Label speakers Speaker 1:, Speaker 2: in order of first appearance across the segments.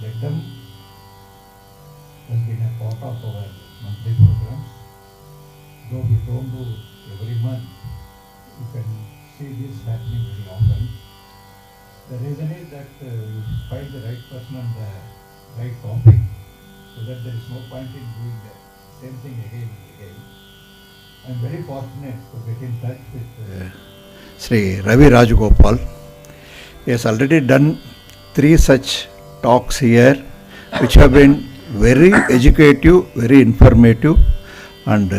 Speaker 1: Lekdam has been a part of our monthly programs. Though we don't do every month, you can see this happening very often. The reason is that you find the right person on the right topic, so that there is no point in doing the same thing again and again. I am very fortunate to get in touch with Sri Ravi Rajagopal. He has already done 3 such talks here, which have been very educative, very informative, and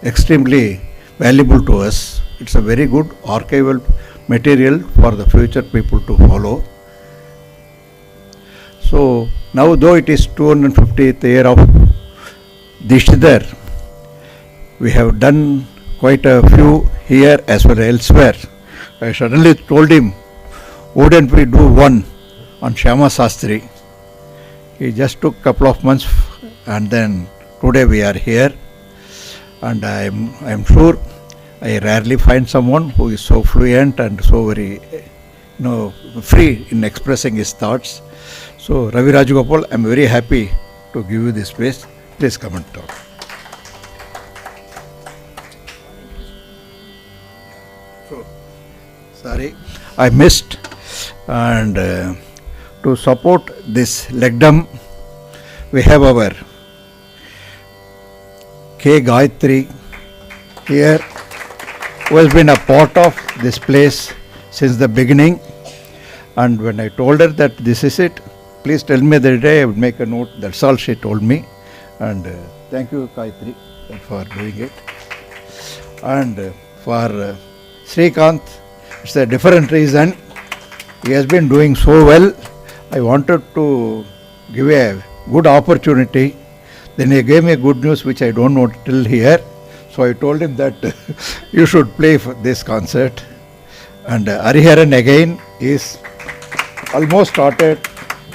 Speaker 1: extremely valuable to us. It's a very good archival material for the future people to follow. So now, though it is 250th year of Dishidhar, we have done quite a few here as well as elsewhere. I suddenly told him, wouldn't we do one on Shyama Sastry? He just took a couple of months, and then today we are here. And I am sure I rarely find someone who is so fluent and so very free in expressing his thoughts. So Ravi Rajagopal, I am very happy to give you this space. Please come and talk. So, sorry, I missed. And to support this Lekdam, we have our K. Gayathai here, who has been a part of this place since the beginning. And when I told her that this is it, please tell me the day, I would make a note. That's all she told me. And thank you, Gayathai, for doing it. And for Shrikanth, it's a different reason. He has been doing so well. I wanted to give a good opportunity. Then he gave me good news which I don't know till here. So I told him that you should play for this concert. And Hariharan again is almost started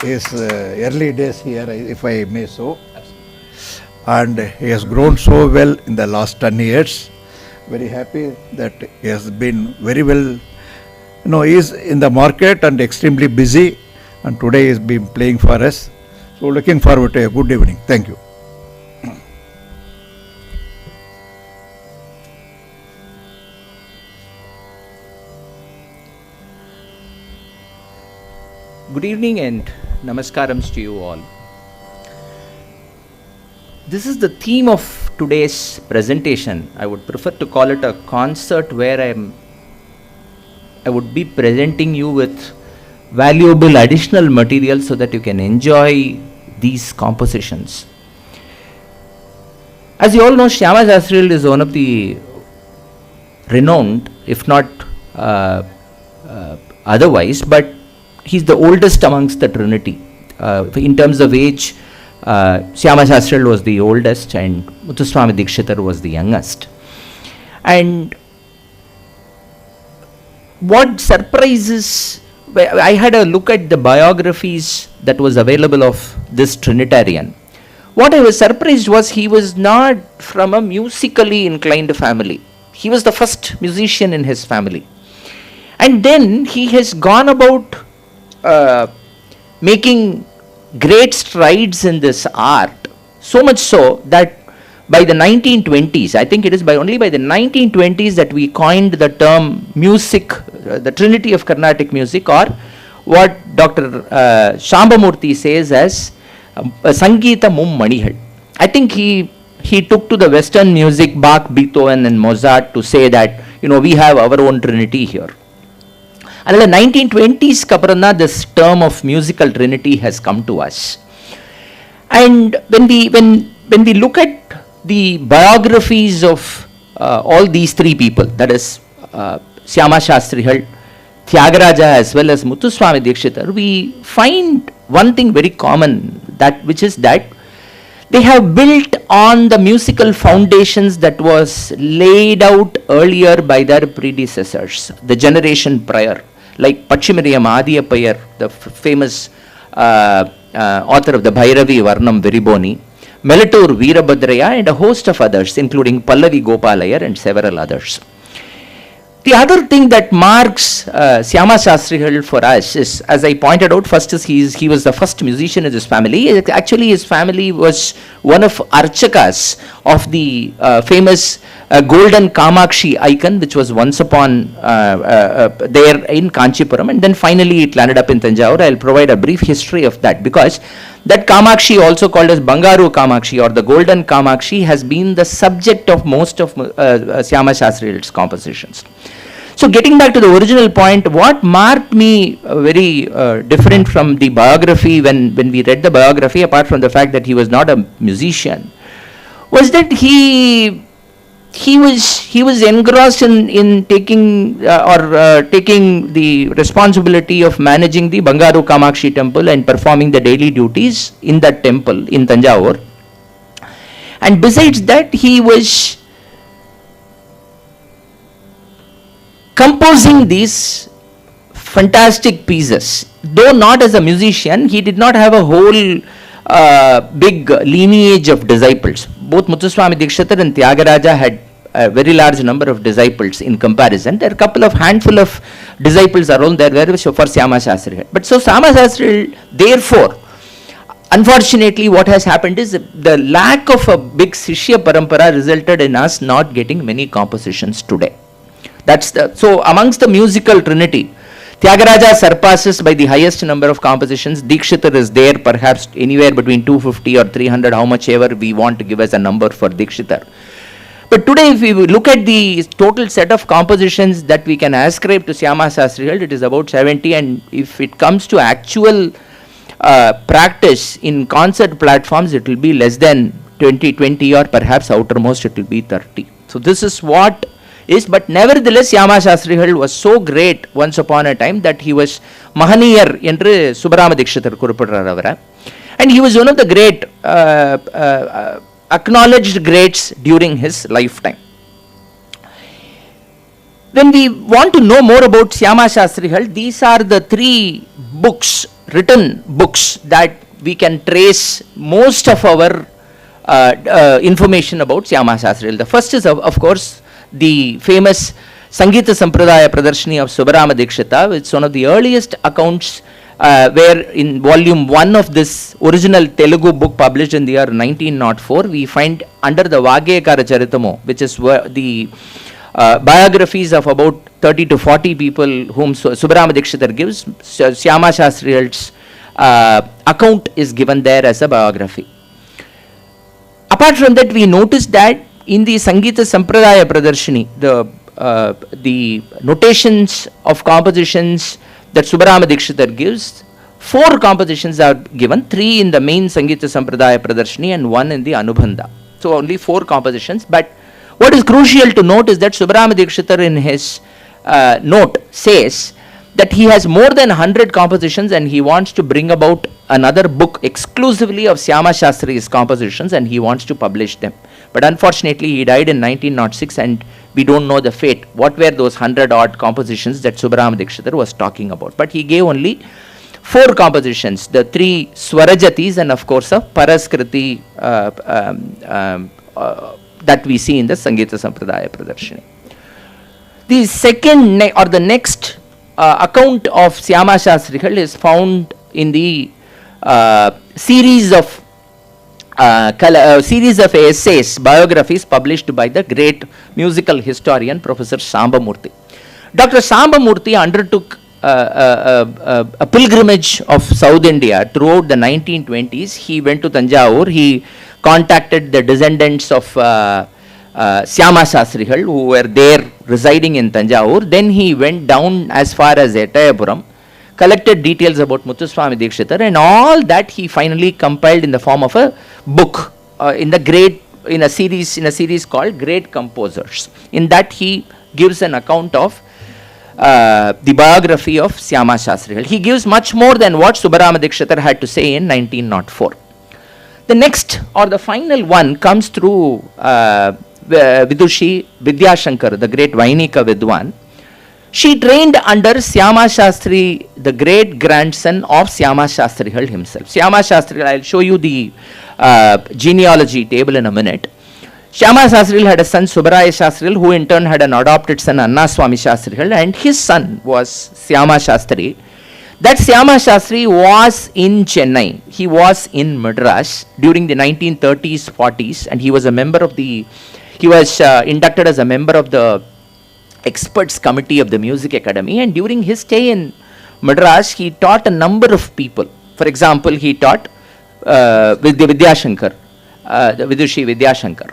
Speaker 1: his early days here, if I may so. And he has grown so well in the last 10 years. Very happy that he has been very well. He is in the market and extremely busy, and today he has been playing for us. So looking forward to a good evening. Thank you.
Speaker 2: Good evening and namaskarams to you all. This is the theme of today's presentation. I would prefer to call it a concert where I would be presenting you with valuable additional material so that you can enjoy these compositions. As you all know, Shyama Sastry is one of the renowned, if not otherwise, but he's the oldest amongst the Trinity. In terms of age, Shyama Sastry was the oldest and Muthuswami Dikshitar was the youngest. And what surprises, I had a look at the biographies that was available of this Trinitarian. What I was surprised was he was not from a musically inclined family. He was the first musician in his family. And then he has gone about making great strides in this art, so much so that by the 1920s, I think it is only by the 1920s that we coined the term music, the Trinity of Carnatic music, or what Dr. Shambamurthy says as Sangeeta Mum Manihal. I think he took to the Western music, Bach, Beethoven and Mozart, to say that, we have our own Trinity here. And in the 1920s, Kaparana, this term of musical Trinity has come to us. And when we look at the biographies of all these 3 people, that is Shyama Sastry, Tyagaraja as well as Muthuswami Dikshitar, we find one thing very common, which is that they have built on the musical foundations that was laid out earlier by their predecessors, the generation prior, like Pachimiriyam Adiyapayar, the famous author of the Bhairavi Varnam Viriboni, Melatur Veerabhadraya, and a host of others, including Pallavi Gopalayar and several others. The other thing that marks Syama Sastrihal for us is, as I pointed out, first is he was the first musician in his family. Actually, his family was one of Archakas of the famous golden Kamakshi icon, which was once upon there in Kanchipuram, and then finally it landed up in Tanjavur. I'll provide a brief history of that, because that Kamakshi, also called as Bangaru Kamakshi or the golden Kamakshi, has been the subject of most of Syama Sastrihal's compositions. So getting back to the original point, what marked me very different from the biography when we read the biography, apart from the fact that he was not a musician, was that he was engrossed in taking taking the responsibility of managing the Bangaru Kamakshi temple and performing the daily duties in that temple in Tanjavur. And besides that, he was composing these fantastic pieces. Though not as a musician, he did not have a whole big lineage of disciples. Both Muthuswami Dikshitar and Tyagaraja had a very large number of disciples in comparison. There are a couple of handful of disciples around there for Syama Sastrihal. But so Syama Sastrihal, therefore, unfortunately, what has happened is the lack of a big Sishya Parampara resulted in us not getting many compositions today. So amongst the musical trinity, Tyagaraja surpasses by the highest number of compositions. Dikshitar is there perhaps anywhere between 250 or 300, how much ever we want to give as a number for Dikshitar. But today, if we look at the total set of compositions that we can ascribe to Syama Sastrihal, it is about 70, and if it comes to actual practice in concert platforms, it will be less than 20 or perhaps outermost it will be 30. So this is what is, but nevertheless Syama Sastrihal was so great once upon a time that he was Mahaniyar endru Subbarama Dikshitar kuripidrar avara, and he was one of the great acknowledged greats during his lifetime. When we want to know more about Syama Sastrihal, these are the three books, written books, that we can trace most of our information about Syama Sastrihal. The first is of course the famous Sangeeta Sampradaya Pradarshini of Subbarama Dikshita. It's one of the earliest accounts where in volume 1 of this original Telugu book published in the year 1904, we find under the Vagekara Charitamo, which is the biographies of about 30 to 40 people whom Subbarama Dikshitar gives, Syama Sastrihal's account is given there as a biography. Apart from that, we notice that in the Sangeeta Sampradaya Pradarshini, the notations of compositions that Subbarama Dikshitar gives, 4 compositions are given, 3 in the main Sangeeta Sampradaya Pradarshini and 1 in the Anubandha. So only 4 compositions. But what is crucial to note is that Subbarama Dikshitar in his note says that he has more than 100 compositions and he wants to bring about another book exclusively of Syama Sastri's compositions, and he wants to publish them. But unfortunately, he died in 1906 and we don't know the fate. What were those 100 odd compositions that Subbarama Dikshitar was talking about? But he gave only 4 compositions, the 3 Swarajatis and of course a Paraskriti that we see in the Sangeeta Sampradaya Pradarshini. The second or the next account of Syama Sastrihal is found in the series of essays, biographies published by the great musical historian Professor Sambamurthy. Dr. Sambamurthy undertook a pilgrimage of South India throughout the 1920s. He went to Tanjavur. He contacted the descendants of Syama Sastrihal who were there residing in Tanjavur. Then he went down as far as Etayapuram, collected details about Muthuswami Dikshitar, and all that he finally compiled in the form of a book in a series called Great Composers. In that he gives an account of the biography of Syama Sastrihal. He gives much more than what Subbarama Dikshitar had to say in 1904. The next or the final one comes through Vidushi Vidyashankar, the great Vainika Vidwan. She trained under Syama Sastry, the great grandson of Syama Sastrihal himself. Syama Sastrihal, I'll show you the genealogy table in a minute. Shyama Sastrihal had a son, Subaraya Sastrihal, who in turn had an adopted son, Annaswamy Sastrihal, and his son was Shyama Sastry. That Shyama Sastry was in Chennai. He was in Madras during the 1930s, 40s, and he was a member of the, he was inducted as a member of the experts committee of the Music Academy, and during his stay in Madras, he taught a number of people. For example, he taught Vidyashankar, Vidushi Vidyashankar.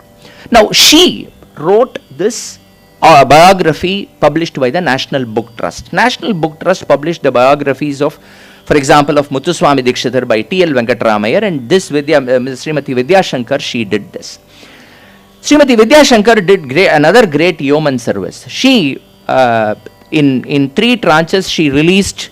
Speaker 2: Now, she wrote this biography published by the National Book Trust. National Book Trust published the biographies of, for example, of Muthuswami Dikshitar by T.L. Venkataramayar, and this Srimati Vidyashankar, she did this. Srimati Vidyashankar did another great yeoman service. She, in 3 tranches, she released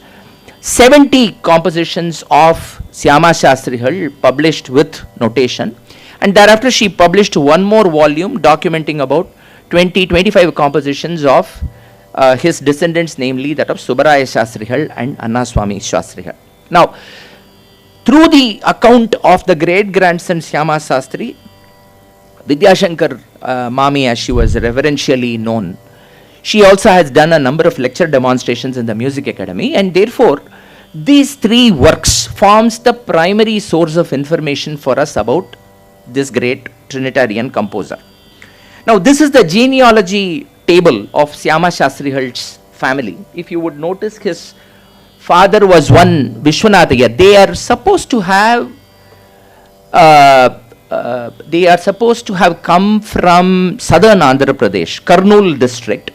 Speaker 2: 70 compositions of Shyama Sastrihal published with notation, and thereafter she published one more volume documenting about 20-25 compositions of his descendants, namely that of Subaraya Sastrihal and Annaswamy Sastrihal. Now, through the account of the great grandson Shyama Sastry, Vidyashankar Mami, as she was reverentially known, she also has done a number of lecture demonstrations in the Music Academy, and therefore these 3 works forms the primary source of information for us about this great Trinitarian composer. Now, this is the genealogy table of Shyama Sastrihal's family. If you would notice, his father was one Vishwanathaya. They are supposed to have come from southern Andhra Pradesh, Kurnool district.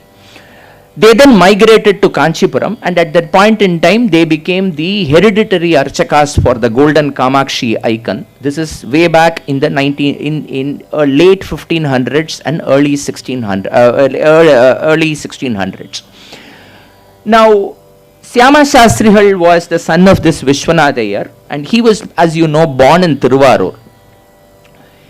Speaker 2: They then migrated to Kanchipuram, and at that point in time they became the hereditary Archakas for the Golden Kamakshi icon. This is way back in the late 1500s and early 1600s. Now, Shyama Sastrihal was the son of this Vishwanathayar, and he was, as you know, born in Tiruvarur.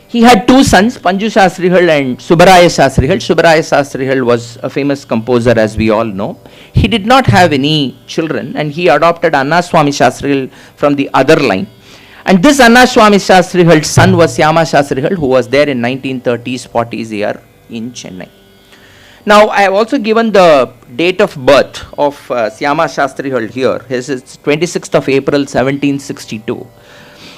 Speaker 2: He had 2 sons, Panju Sastrihal and Subaraya Sastrihal. Subaraya Sastrihal was a famous composer, as we all know. He did not have any children, and he adopted Annaswamy Sastrihal from the other line. And this Annaswamy Sastrihal's son was Shyama Sastrihal, who was there in 1930s, 40s year in Chennai. Now, I have also given the date of birth of Shyama Sastrihal here. His is 26th of April, 1762.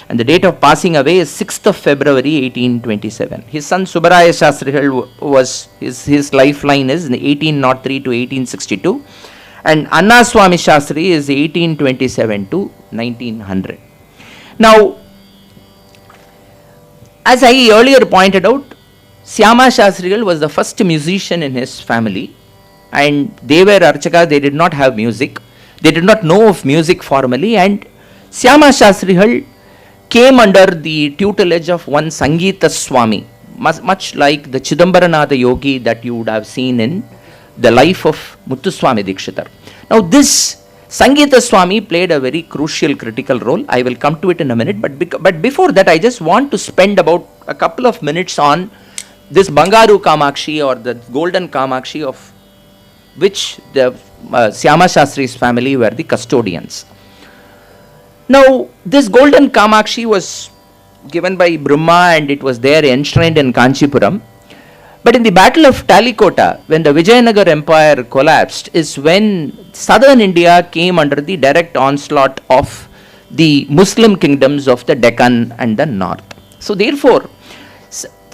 Speaker 2: And the date of passing away is 6th of February 1827. His son Subaraya Sastrihal was, his lifeline is in 1803 to 1862. And Annaswamy Sastry is 1827 to 1900. Now, as I earlier pointed out, Shyama Sastrihal was the first musician in his family. And they were Archakas, they did not have music. They did not know of music formally. And Shyama Sastrihal came under the tutelage of one Sangeeta Swami, much like the Chidambaranatha yogi that you would have seen in the life of Muthuswami Dikshitar. Now, this Sangeeta Swami played a very crucial, critical role. I will come to it in a minute, but before that, I just want to spend about a couple of minutes on this Bangaru Kamakshi, or the Golden Kamakshi, of which the Shyama Sastri's family were the custodians. Now, this Golden Kamakshi was given by Brahma, and it was there enshrined in Kanchipuram. But in the Battle of Talikota, when the Vijayanagar Empire collapsed, is when southern India came under the direct onslaught of the Muslim kingdoms of the Deccan and the north. So therefore,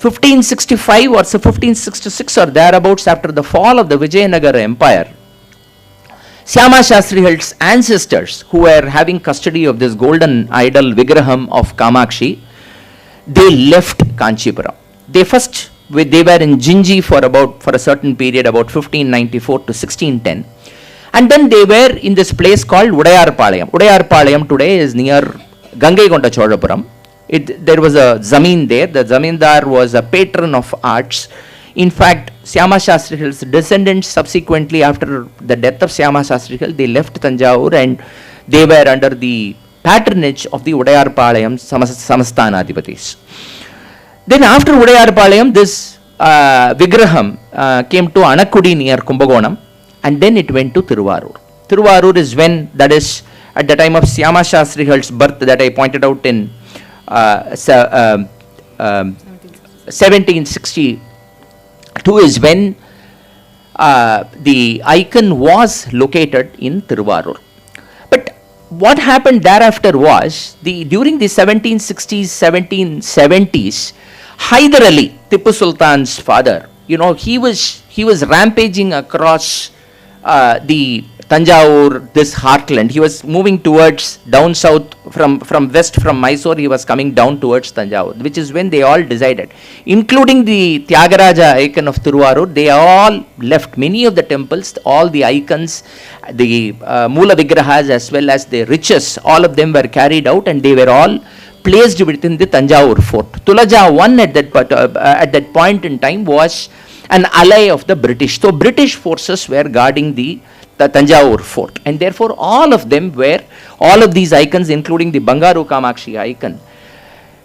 Speaker 2: 1565 or 1566 or thereabouts, after the fall of the Vijayanagar Empire, Shyama Sastrihal's ancestors, who were having custody of this golden idol Vigraham of Kamakshi, they left Kanchipuram. They were in Jinji for a certain period, about 1594 to 1610. And then they were in this place called Udayarpalayam. Udayarpalayam today is near Gangaikonda Cholapuram. There was a zameen there. The zamindar was a patron of arts. In fact, Shyama Sastrihal's descendants subsequently, after the death of Shyama Sastrihal, they left Tanjavur and they were under the patronage of the Udayarpalayam Samasthanadhipatis. Then after Udayarpalayam, this Vigraham came to Anakudi near Kumbakonam, and then it went to Tiruvarur. Tiruvarur is when, that is at the time of Shyama Sastrihal's birth that I pointed out in 1762 is when the icon was located in Tiruvarur. But what happened thereafter was, during the 1760s, 1770s, Hyder Ali, Tipu Sultan's father, he was rampaging across the Tanjavur, this heartland. He was moving towards down south from west, from Mysore. He was coming down towards Tanjavur, which is when they all decided, including the Tyagaraja icon of Tiruvarur, they all left. Many of the temples, all the icons, the Moola Vigrahas as well as the riches, all of them were carried out and they were all placed within the Tanjavur fort. Tulaja I at that point in time was an ally of the British. So British forces were guarding the Tanjavur fort, and therefore all of these icons, including the Bangaru Kamakshi icon,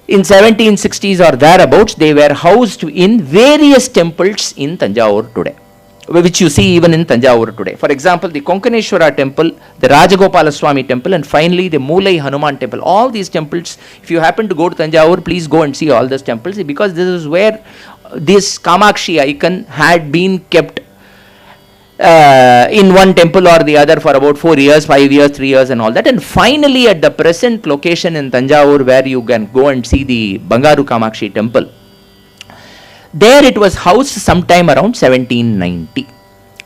Speaker 2: in 1760s or thereabouts, they were housed in various temples in Tanjavur today, which you see even in Tanjavur today. For example, the Konkaneshwara temple, the Rajagopal Swami temple, and finally the Mulai Hanuman temple. All these temples, if you happen to go to Tanjavur, please go and see all these temples, because this is where this Kamakshi icon had been kept in one temple or the other for about 4 years, 5 years, 3 years and all that. And finally at the present location in Tanjavur, where you can go and see the Bangaru Kamakshi temple, there it was housed sometime around 1790,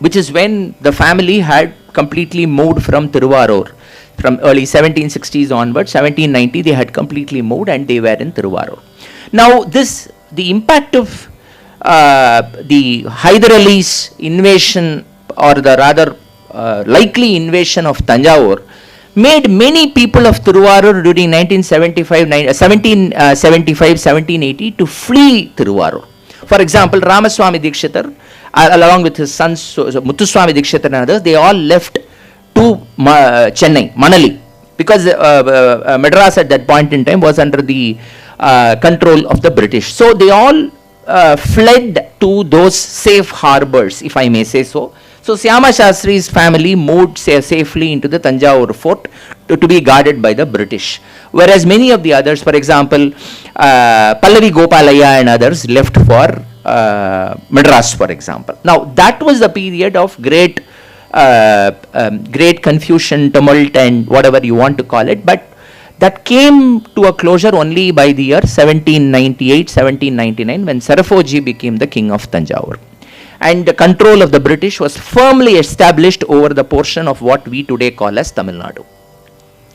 Speaker 2: which is when the family had completely moved from Tiruvarur. From early 1760s onwards, 1790 they had completely moved and they were in Tiruvarur. Now the impact of the Hyder Ali's invasion, or the rather likely invasion of Tanjavur, made many people of Tiruvarur during 1780 to flee Tiruvarur. For example, Ramaswamy Dikshitar, along with his sons Muthuswamy Dikshitar and others, they all left to Chennai, Manali, because Madras at that point in time was under the control of the British. So they all fled to those safe harbors, if I may say so. So Syama Sastri's family moved safely into the Tanjavur fort to be guarded by the British. Whereas many of the others, for example, Pallavi Gopalaya and others, left for Madras, for example. Now that was the period of great confusion, tumult and whatever you want to call it, but that came to a closure only by the year 1798, 1799, when Sarafoji became the king of Tanjavur. And the control of the British was firmly established over the portion of what we today call as Tamil Nadu.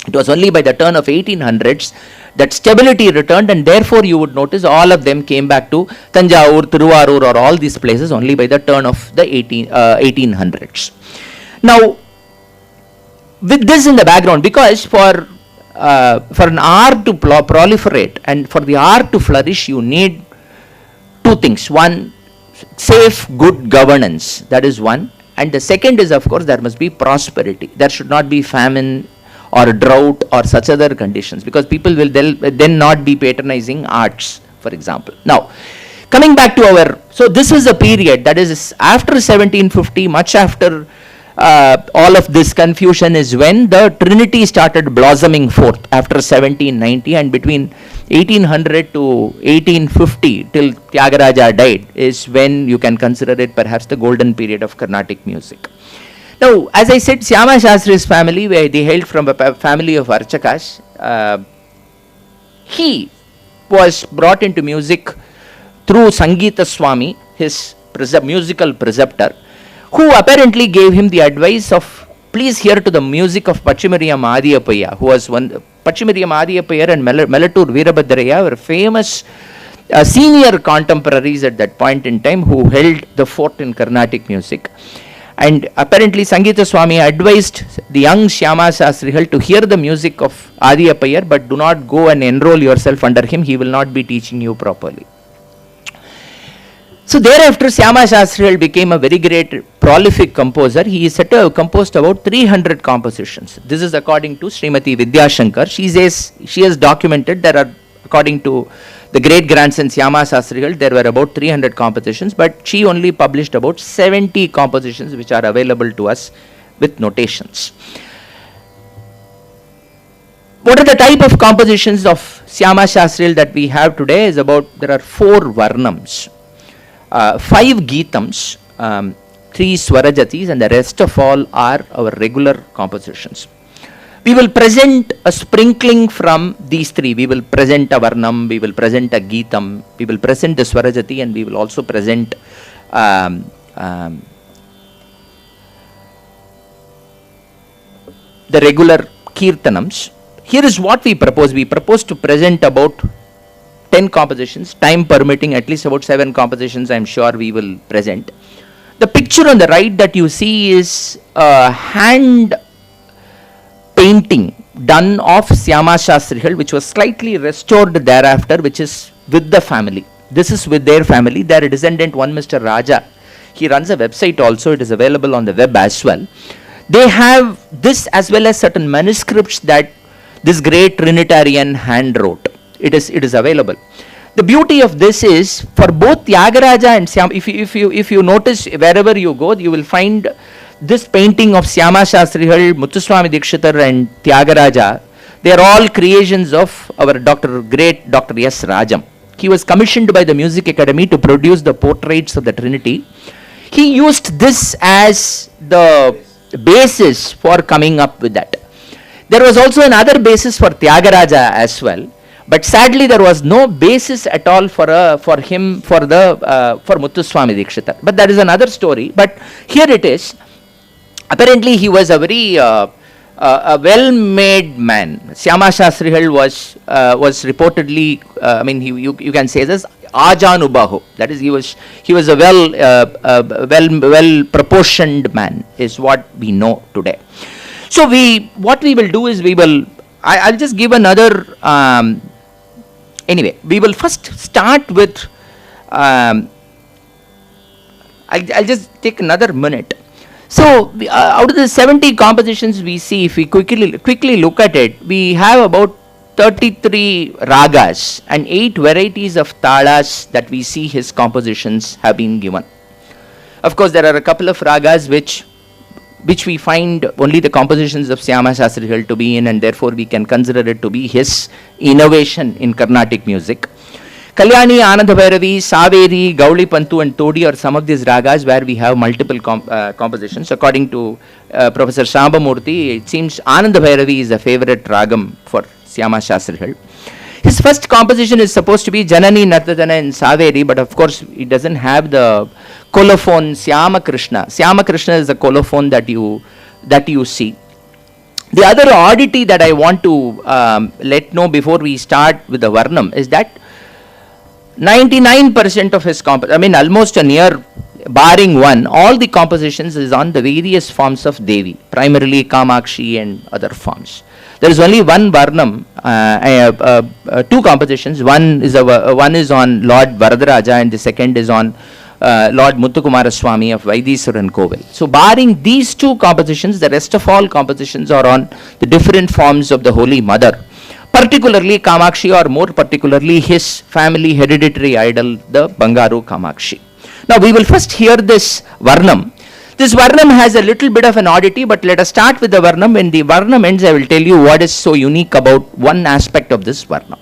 Speaker 2: It was only by the turn of 1800s that stability returned, and therefore you would notice all of them came back to Tanjavur, Tiruvarur, or all these places only by the turn of the 1800s. Now, with this in the background, because for an art to proliferate and for the art to flourish, you need two things. One, safe, good governance. That is one. And the second is, of course, there must be prosperity. There should not be famine or drought or such other conditions, because people will then not be patronizing arts, for example. Now, coming back to so this is a period that is after 1750, much after all of this confusion, is when the Trinity started blossoming forth after 1790, and between 1800 to 1850 till Tyagaraja died is when you can consider it perhaps the golden period of Carnatic music. Now, as I said, Syama Sastri's family, where they hailed from a family of Archakas, he was brought into music through Sangeeta Swami, his musical preceptor, who apparently gave him the advice of please hear to the music of Pachimariyam Adiyapayya, who was Pachimariyam Adiyapayya and Melatur Veerabhadraya were famous senior contemporaries at that point in time who held the fort in Carnatic music. And apparently Sangeeta Swami advised the young Syama Sastrigal to hear the music of Adiyapayya, but do not go and enroll yourself under him, he will not be teaching you properly. So thereafter, Syama Sastrigal became a very great prolific composer. He is said to have composed about 300 compositions. This is according to Srimati Vidya Shankar. She has documented there are, according to the great grandson Syama Sastrigal, there were about 300 compositions, but she only published about 70 compositions which are available to us with notations. What are the type of compositions of Syama Sastriyal that we have today is there are 4 Varnams, 5 Geetams, 3 Swarajatis, and the rest of all are our regular compositions. We will present a sprinkling from these 3. We will present a Varnam, we will present a Geetam, we will present the Swarajati, and we will also present the regular Kirtanams. Here is what we propose. We propose to present about 10 compositions, time permitting at least about 7 compositions I am sure we will present. The picture on the right that you see is a hand painting done of Syama Sastriyal, which was slightly restored thereafter, which is with the family. This is with their family. Their descendant, one Mr. Raja, he runs a website also. It is available on the web as well. They have this as well as certain manuscripts that this great Trinitarian hand wrote. It is available. The beauty of this is for both Tyagaraja and Syama. If you notice wherever you go, you will find this painting of Syama Sastriyal, Muthuswami Dikshitar and Tyagaraja. They are all creations of our great Dr. S. Rajam. He was commissioned by the Music Academy to produce the portraits of the Trinity. He used this as the basis for coming up with that. There was also another basis for Tyagaraja as well, but sadly there was no basis at all for Muthuswami Dikshitar. But that is another story. But here it is. Apparently he was a very a well-made man. Syama Sastriyal was reportedly, you can say this, Ajanubahu. That is, he was a well proportioned man, is what we know today. So what we will do is I'll just give another. Anyway, we will first start with. I'll just take another minute. So out of the 70 compositions we see, if we quickly look at it, we have about 33 ragas and 8 varieties of talas that we see his compositions have been given. Of course, there are a couple of ragas which we find only the compositions of Syama Sastriyal to be in, and therefore we can consider it to be his innovation in Carnatic music. Kalyani, Ananda Bhairavi, Saveri, Gauli Pantu and Todi are some of these ragas where we have multiple compositions. According to Professor Shambhamurthy, it seems Ananda Bhairavi is the favorite ragam for Syama Sastriyal. His first composition is supposed to be Janani Nartadana in Saveri, but of course it doesn't have the colophone Syama Krishna. Syama Krishna is the colophone that you see. The other oddity that I want to let know before we start with the Varnam is that 99% of his almost a near, barring one, all the compositions is on the various forms of Devi, primarily Kamakshi and other forms. There is only one Varnam, 2 compositions. One is on Lord Varadaraja and the second is on Lord Muthukumaraswamy of Vaidiswaran Kovil. So barring these 2 compositions, the rest of all compositions are on the different forms of the Holy Mother, particularly Kamakshi, or more particularly his family hereditary idol, the Bangaru Kamakshi. Now we will first hear this Varnam. This Varnam has a little bit of an oddity, but let us start with the Varnam. When the Varnam ends, I will tell you what is so unique about one aspect of this Varnam.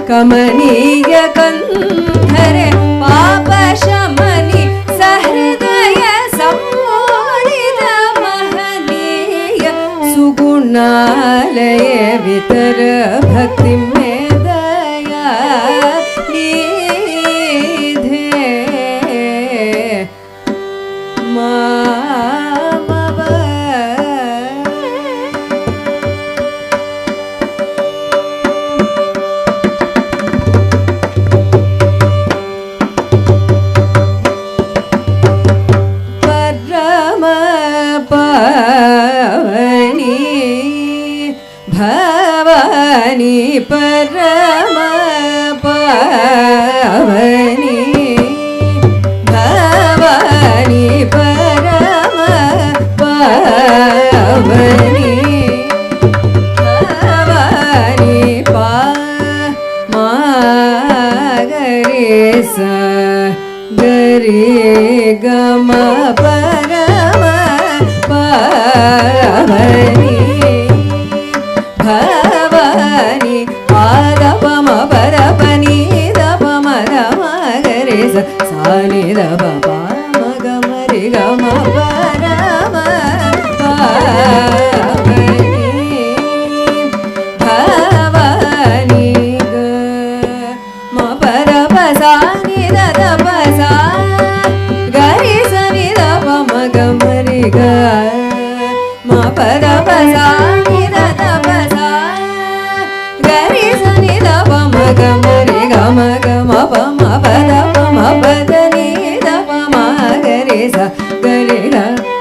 Speaker 3: ಕಮನೀಯ ಕಂಧರೆ ಪಾಪ ಶಮನಿ ಸಹೃದಯ ಸಂಮೋಹಿತ ಮಹನೀಯ ಸುಗುಣಾಲಯ ವಿತರ ಭಕ್ತಿ ಮೇ ದಯಾ ನಿಧೆ परम पावनी भवानी परम पावनी भवानी पा मागरे सा गरे गम परम पावनी भवानी पादपम परपनी दपम रमगरे सानि दप मगमरि गम परम पावनी भवानी ग म परप सानि दप सा गरि सनि दप मगमरि ग म परप सानि दप सा गरि सनि दप मगमरि गम गम पम पद पम पदनि दप म गरि स गरि ग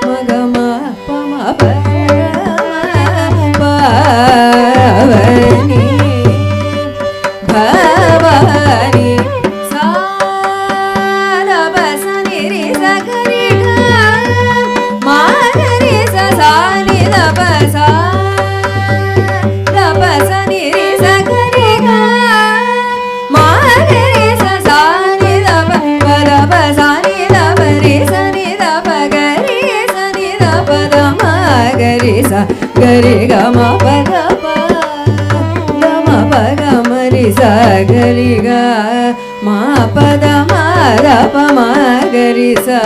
Speaker 3: मगम पम पावनी भवानी सा दप सनि रि स गरि ग म गरि स सानि दप सा दप सनि रि स गरि ग म गरि स सानि दप पदप सानि दप रि सनि दप गरि सनि दप द म गरि स गरि ग म पद प ग म प ग म रि स गरि ग म पद म द प म गरि स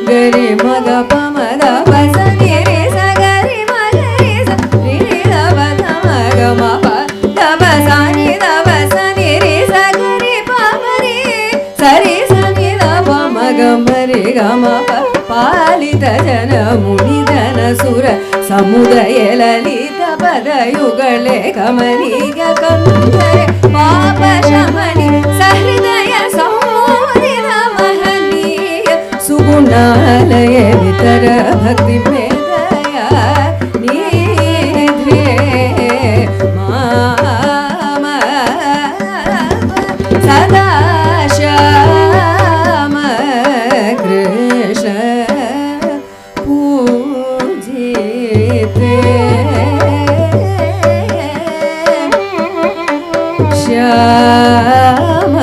Speaker 3: गरि म ग प म द प सनि रि स गरि म गरि स रि द प द म ग म प द प सनि द प सनि रि स गरि प म रि स रि सनि द प म ग म रि ग म प पालित जन मुनि धन सुर समुदय ललित ಪದಯುಗಳೇ ಕಮನೀಯ ಕಂದರೆ ಪಾಪ ಶಮನಿ ಸಹೃದಯ ಸಂಮೋದಿತ ಮಹನೀಯ ಸುಗುಣಾಲಯ ವಿತರ ಭಕ್ತಿ ಮೇದಯ ನಿಧೇ ಮಾಮ ಸದಾ ಶ್ಯಾಮ ಕೃಷ್ಣ पूजिते श्याम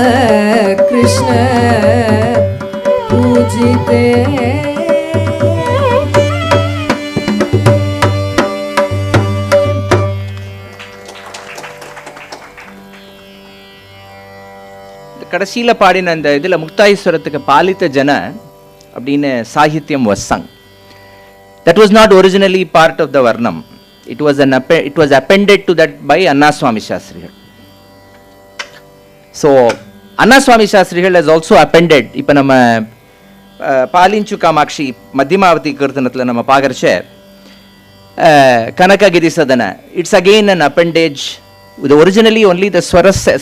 Speaker 3: कृष्ण पूजिते
Speaker 2: கடைசியில பாடின அந்த இதுல முக்தாயஸ்வரத்துக்கு பாலித்த ஜன அப்படின்னு சாகித்யம் was sung. That was not originally part of the Varnam. It was appended to that by Anna Swami Shastrigal. So Anna Swami Shastrigal has also appended. இப்ப நம்ம பாலிஞ்சு காமாட்சி மத்தியமாவதி கீர்த்தனத்துல நம்ம பார்க்கறச்ச Kanakagiri சதன, it's again an appendage. Originally only the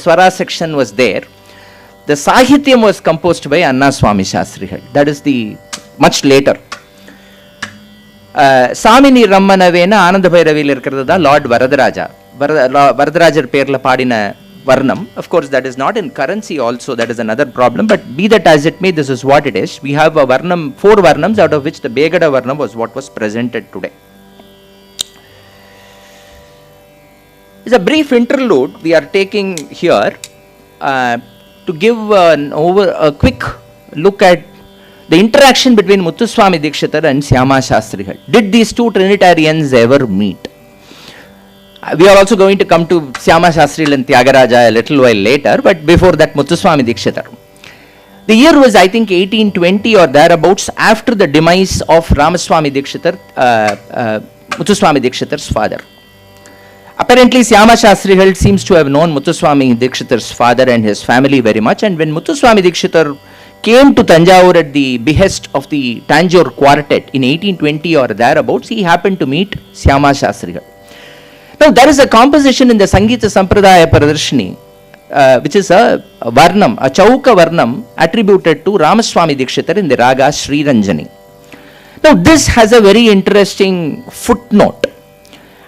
Speaker 2: swara section was there. The Sahityam was composed by Anna Swami Shastrigal. That is the much later. Samini ரம்மனவேன ஆனந்த பைரவியில் இருக்கிறது தான் Lord Varadaraja. Varadarajar பேர்ல பாடின வர்ணம். Of course that is not in currency also, that is another problem, but be that as it may, this is what it is. We have a varnam, 4 varnams, out of which the Begada varnam was what was presented today. It's a brief interlude we are taking here to give a quick look at the interaction between Muthuswami Dikshitar and Syama Shastrigal. Did these two Trinitarians ever meet? We are also going to come to Syama Shastrigal and Tyagaraja a little while later, but before that Muthuswami Dikshitar. The year was, I think, 1820 or thereabouts, after the demise of Ramaswami Dikshitar, Muthuswami Dikshitar's father. Apparently Syama Shastrigal seems to have known Muthuswami Dikshitar's father and his family very much, and when Muthuswami Dikshitar came to Tanjavur at the behest of the Tanjore quartet in 1820 or thereabouts, he happened to meet Syama Shastrigal. Now there is a composition in the Sangeeta Sampradaya Pradarshini, which is a varnam, a chauka varnam attributed to Ramaswami Dikshitar in the raga Sri Ranjani. Now this has a very interesting footnote,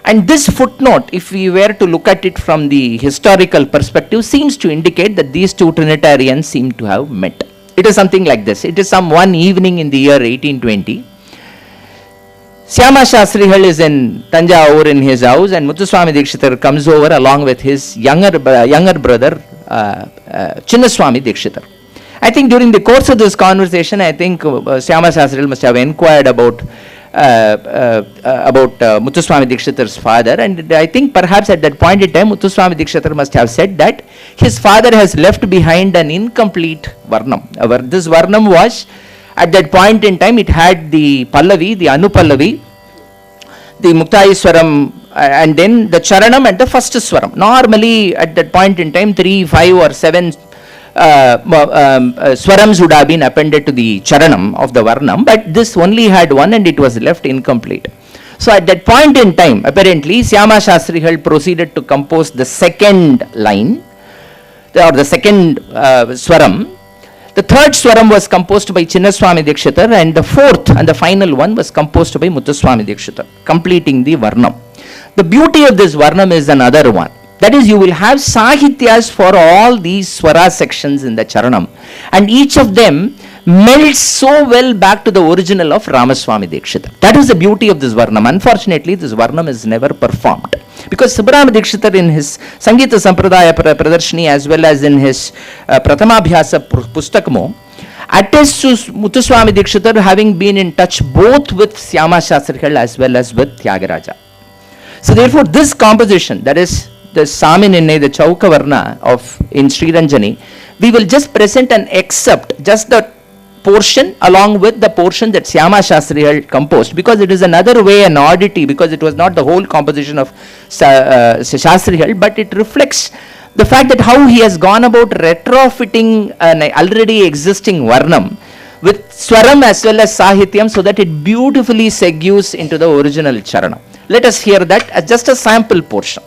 Speaker 2: and this footnote, if we were to look at it from the historical perspective, seems to indicate that these two Trinitarians seem to have met. It is something like this. It is some one evening in the year 1820. Syama Shastrigal is in Tanjavur in his house, and Muthuswami Dikshitar comes over along with his younger brother Chinnaswami Dikshitar. I think during the course of this conversation, I think Syama Shastrigal must have inquired about Muthuswami Dikshitar's father, and I think perhaps at that point in time Muthuswami Dikshitar must have said that his father has left behind an incomplete varnam. This varnam was, at that point in time, it had the Pallavi, the Anupallavi, the Muktayaswaram, and then the Charanam and the first Swaram. Normally at that point in time 3, 5 or 7 Swarams would have been appended to the Charanam of the Varnam, but this only had one and it was left incomplete. So at that point in time, apparently Syama Shastrigal proceeded to compose the second line, or the second Swaram. The third Swaram was composed by Chinnaswami Dikshitar, and the fourth and the final one was composed by Muthuswami Dikshitar, completing the Varnam. The beauty of this Varnam is another one. That is, you will have Sahityas for all these Swara sections in the Charanam, and each of them melts so well back to the original of Ramaswami Dikshitar. That is the beauty of this Varnam. Unfortunately, this Varnam is never performed, because Subramanian Dikshitar in his Sangeeta Sampradaya Pradarshini as well as in his Prathamabhyasa Pustakamo attests to Muthuswami Dikshitar having been in touch both with Syama Shastrigal as well as with Tyagaraja. So therefore this composition, that is the Saminine, the Chauka Varna of in Sri Ranjani, we will just present an excerpt, just the portion along with the portion that Syama Shastrigal composed, because it is another way, an oddity, because it was not the whole composition of Shastrigal, but it reflects the fact that how he has gone about retrofitting an already existing Varnam with swaram as well as sahityam, so that it beautifully segues into the original charana. Let us hear that as just a sample portion.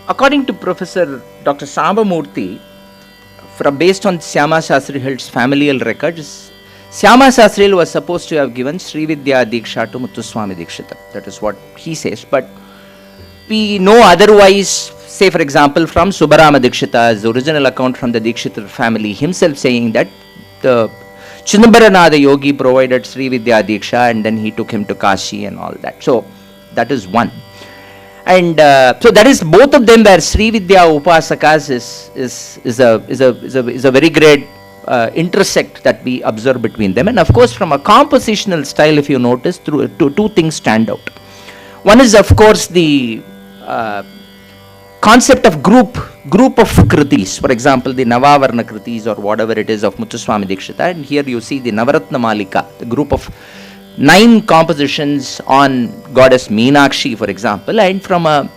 Speaker 2: According to Professor Dr. Sambamurthy, based on Shyama Sastry Hill's familial records, Shyama Sastry was supposed to have given Sri Vidya Diksha to Muthuswami Dikshita. That is what he says. But we know otherwise, say for example from Subbarama Dikshita's original account from the Dikshita family himself, saying that the Chidambaranada yogi provided Sri Vidya Diksha and then he took him to Kashi and all that. So that is one. And so that is, both of them were Sri Vidya Upasakas is a very great intersect that we observe between them. And of course from a compositional style, if you notice, two things stand out. One is of course the concept of group of kritis. For example, the Navavarna kritis or whatever it is of Muthuswami Dikshita, and here you see the Navaratna Malika, the group of 9 compositions on goddess Meenakshi, for example. And from a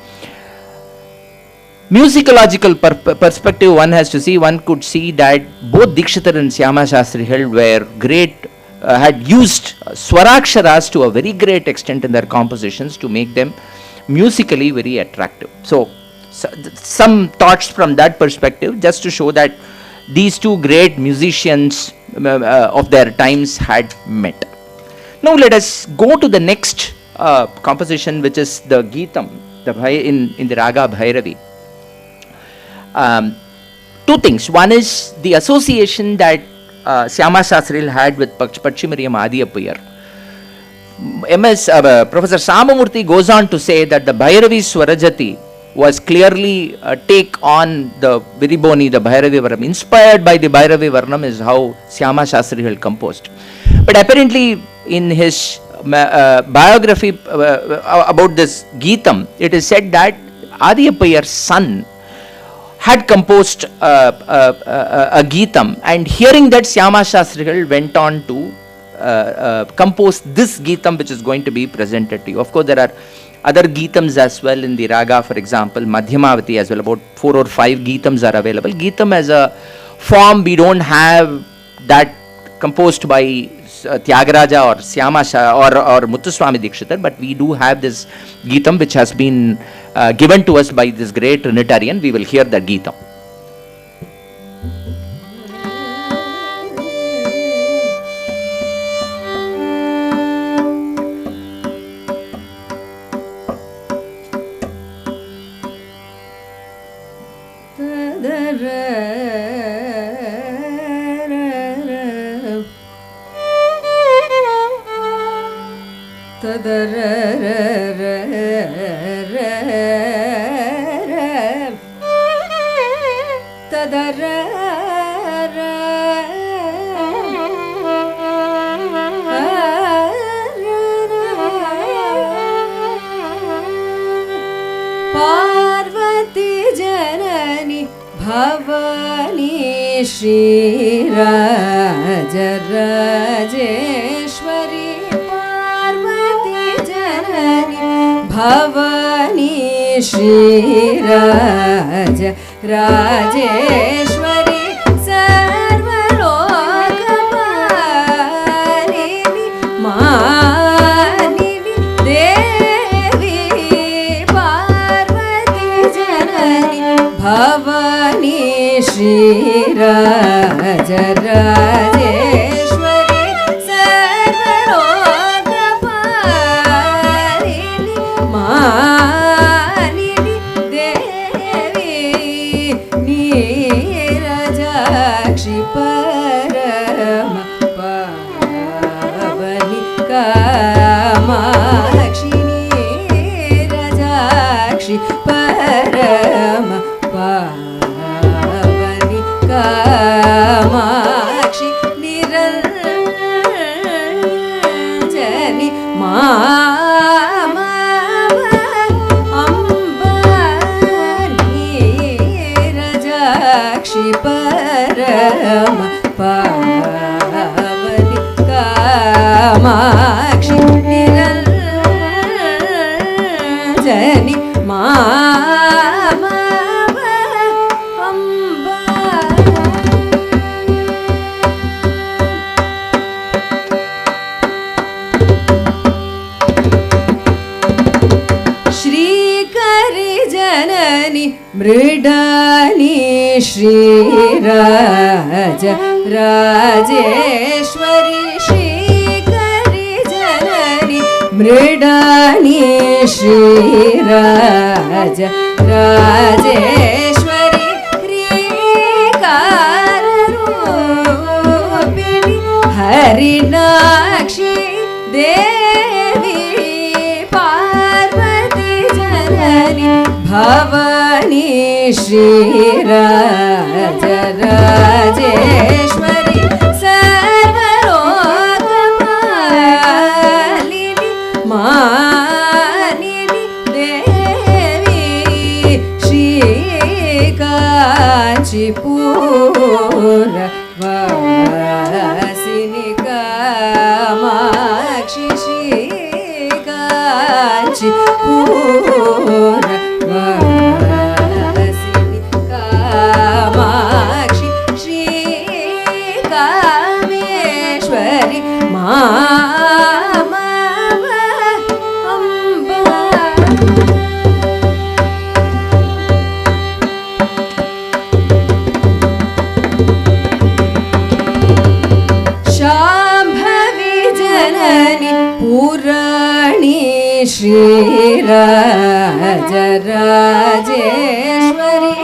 Speaker 2: musicological perspective, one could see that both Dikshita and Shyama Sastry Hill were great had used swaraksharas to a very great extent in their compositions to make them musically very attractive. So, some thoughts from that perspective, just to show that these two great musicians of their times had met. Now let us go to the next composition, which is the Geetam, in the Raga Bhairavi. Two things. One is the association that Syama Sastry had with Pachimariyam Adiyapuyar. Professor Samamurthy goes on to say that the Bhairavi Swarajati was clearly a take on the Viriboni, the Bhairavi Varnam. Inspired by the Bhairavi Varnam is how Syama Sastry had composed. But apparently in his biography about this Geetam, it is said that Adiyapuyar's son had composed a Geetam, and hearing that, Syama Sastry went on to compose this Geetam, which is going to be presented to you. Of course, there are other Geetams as well in the Raga, for example, Madhyamavati as well. About 4 or 5 Geetams are available. Geetam as a form, we don't have that composed by Tyagaraja or Syama or Muthuswami Dikshitar, but we do have this Geetam which has been given to us by this great Trinitarian. We will hear that Geetam.
Speaker 3: Parvati Janani Bhavani Shri Raja Rajeshwari Parvati Janani Bhavani Shri Raja Rajeshwari Sarvalokapalini Manini Devi Parvati Janani Bhavani Shri Raja Rajeshwari Sarvalokapalini Manini Devi Nirajakshi Parama Pavani Kamakshi Nirajakshi Parama Pavani Kamakshi Niranjani Mama Ambani Rajakshi Parama Pavani Kamakshi Niranjani Mama Mridani Shri Raja Rajeshwari Shri Kari Janani Mridani Shri Raja Rajeshwari Rikararupini Harinakshi Devi Parvati Janani Bhavani Shri Raja Rajeshwari Sarvalokapalini Manini Devi Shri Kanchipura Vasini Kamakshi Shri Kanchipura Vasini Kamakshi Shri Kameshwari Sri Rajarajeshwari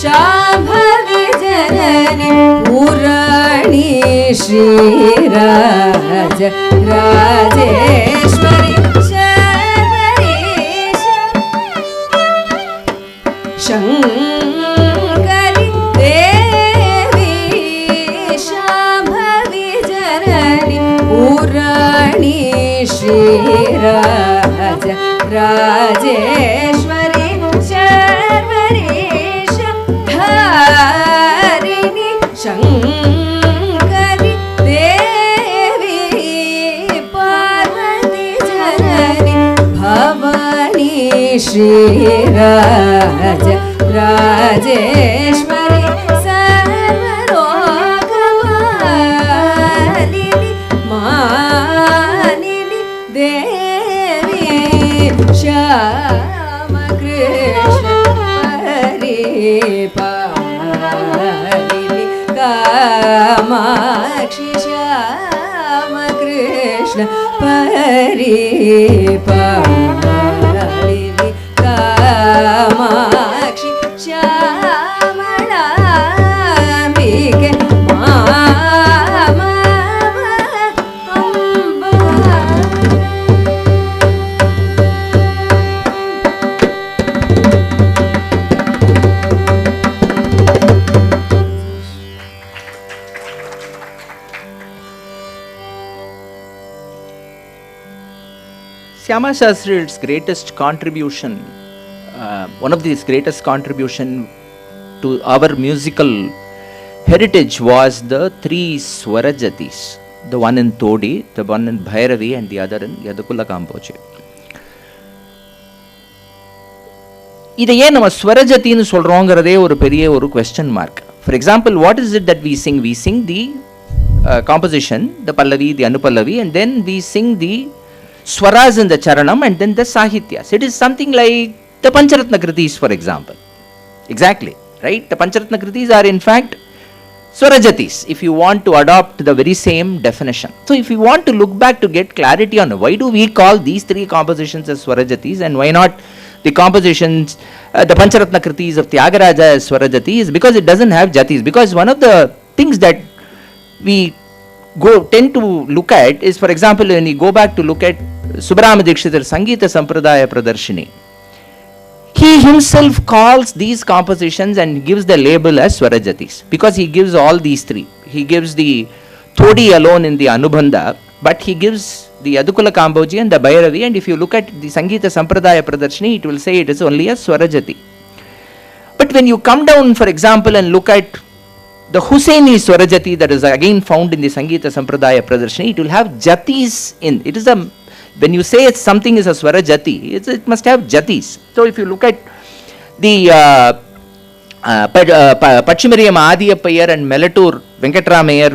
Speaker 3: Shambhavi जननी पुराणी श्रीराजराजेश्वरी शङ्करी देवी शाम्भवी जननी पुराणी श्रीराजराजेश्वरी शर्वरीश धारिणी शङ्करी देवी पार्वती जननी भवानी श्रीराजराजेश्वरी सर्वलोकपालिनी मानिनी देवी Shyamkrishna परिपालिनी Kamakshi Shyamkrishna परिपालिनी Kamakshi श्यामलाम्बिके
Speaker 2: Shyama Sastri's greatest contribution, one of his greatest contribution to our musical heritage was the three Swarajatis, the one in Todi, the one in Bhairavi and the other in Yadukula Kamboje. இதை ஏன் நம்ம ஸ்வரஜத்தின்னு சொல்றோங்கிறதே ஒரு பெரிய ஒரு question mark. For example, what is it that we sing? We sing the composition, the Pallavi, the Anupallavi, and then we sing the Swaras in the Charanam and then the Sahityas. It is something like the Pancharatna Kritis, for example. Exactly, right? The Pancharatna Kritis are in fact Swarajatis, if you want to adopt the very same definition. So if you want to look back to get clarity on why do we call these three compositions as Swarajatis and why not the compositions, the Pancharatna Kritis of Tyagaraja as Swarajatis, because it doesn't have Jatis. Because one of the things that we tend to look at is, for example, when you go back to look at Subramanya Dikshitar's Sangeeta Sampradaya Pradarshini, he himself calls these compositions and gives the label as Swarajatis because he gives all these three. He gives the Todi alone in the Anubandha, but he gives the Yadukula Kamboji and the Bhairavi, and if you look at the Sangeeta Sampradaya Pradarshini, it will say it is only a Swarajati. But when you come down, for example, and look at the Hussaini Swarajati that is again found in the Sangeeta Sampradaya Pradarshini, it will have Jatis in. It is a, when you say something is a Swarajati, it must have Jatis. So if you look at the Pachimariyam Adiyappayar and Melatur Venkatramayar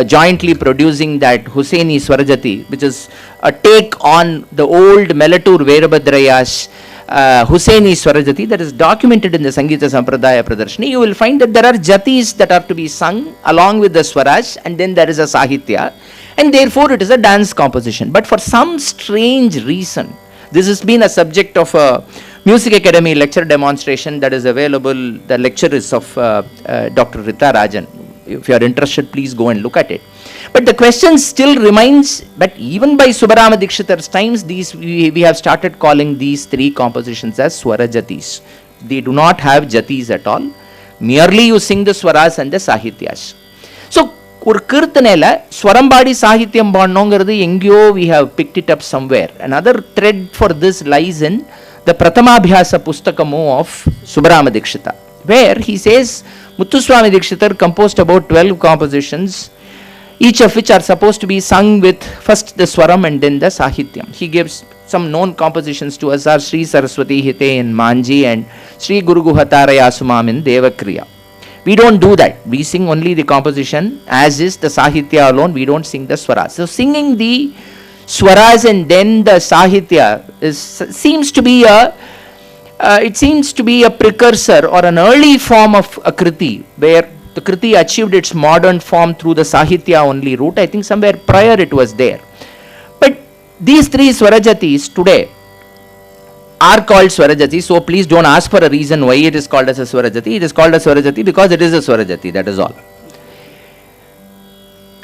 Speaker 2: jointly producing that Hussaini Swarajati, which is a take on the old Melatur Veerabhadraya's Hussaini Swarajati that is documented in the Sangeeta Sampradaya Pradarshini, you will find that there are Jatis that are to be sung along with the Swaraj, and then there is a Sahitya, and therefore it is a dance composition. But for some strange reason, this has been a subject of a Music Academy lecture demonstration that is available. The lecture is of Dr. Rita Rajan. If you are interested, please go and look at it. But the question still remains, but even by Subramanya Dikshitar's times, we have started calling these three compositions as Swarajatis. They do not have Jatis at all. Merely you sing the Swaras and the Sahityas. So, ஒரு கீர்த்தனையில் ஸ்வரம்பாடி சாகித்யம் பாடணுங்கிறது எங்கேயோ we have picked it up somewhere. Another thread for this lies in the Prathamabhyasa Pustakamo of Subramanya Dikshita, where he says Muthuswami Dikshitar composed about 12 compositions, each of which are supposed to be sung with first the Swaram and then the Sahityam. He gives some known compositions to us are Sri Saraswati Hite in Manji and Sri Guru Guhataraya Sumam in Devakriya. We don't do that. We sing only the composition as is, the Sahitya alone. We don't sing the Swaras. So singing the Swaras and then the Sahitya seems to be a precursor or an early form of a Kriti, where the Kriti achieved its modern form through the Sahitya only route. I think somewhere prior it was there. But these three Swarajatis today, are called Swarajati, so please don't ask for a reason why it is called as a Swarajati. It is called a Swarajati because it is a Swarajati, that is all.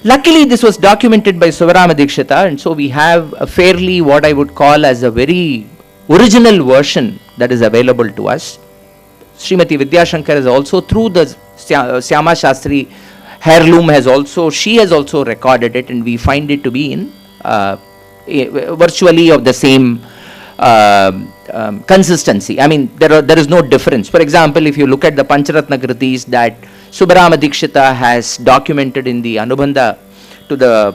Speaker 2: Luckily, this was documented by Sivarama Dikshita, and so we have a fairly, what I would call as a very original version that is available to us. Srimati Vidyashankar is also, through the Shyama Sastry heirloom, she has also recorded it, and we find it to be in virtually of the same consistency. I mean, there is no difference. For example, if you look at the Pancharatna Kritis that Subbarama Dikshita has documented in the Anubandha to the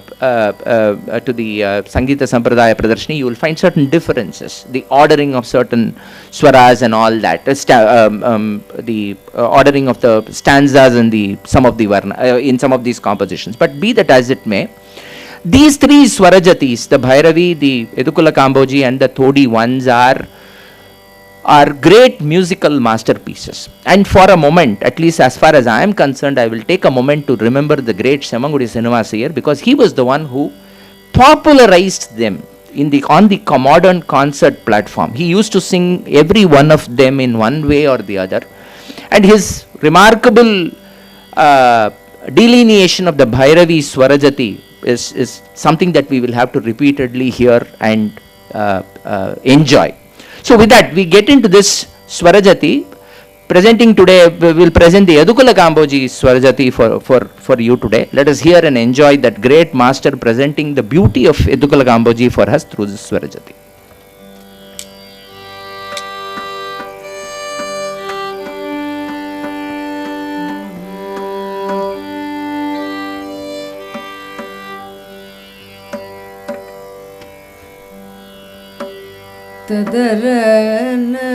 Speaker 2: Sangeeta Sampradaya Pradarshini, you will find certain differences. The ordering of certain swaras and all that, the ordering of the stanzas and some of the varna in some of these compositions. But be that as it may, these three Swarajatis, the Bhairavi, the Yadukula Kamboji and the Thodi ones are great musical masterpieces. And for a moment, at least as far as I am concerned, I will take a moment to remember the great Semangudi Srinivasa Iyer, because he was the one who popularized them on the modern concert platform. He used to sing every one of them in one way or the other. And his remarkable delineation of the Bhairavi Swarajati is something that we will have to repeatedly hear and enjoy. So with that, we get into this Swarajati. Presenting today, we will present the Yadukula Kamboji Swarajati for you today. Let us hear and enjoy that great master presenting the beauty of Yadukula Kamboji for us through this Swarajati.
Speaker 3: Tadarana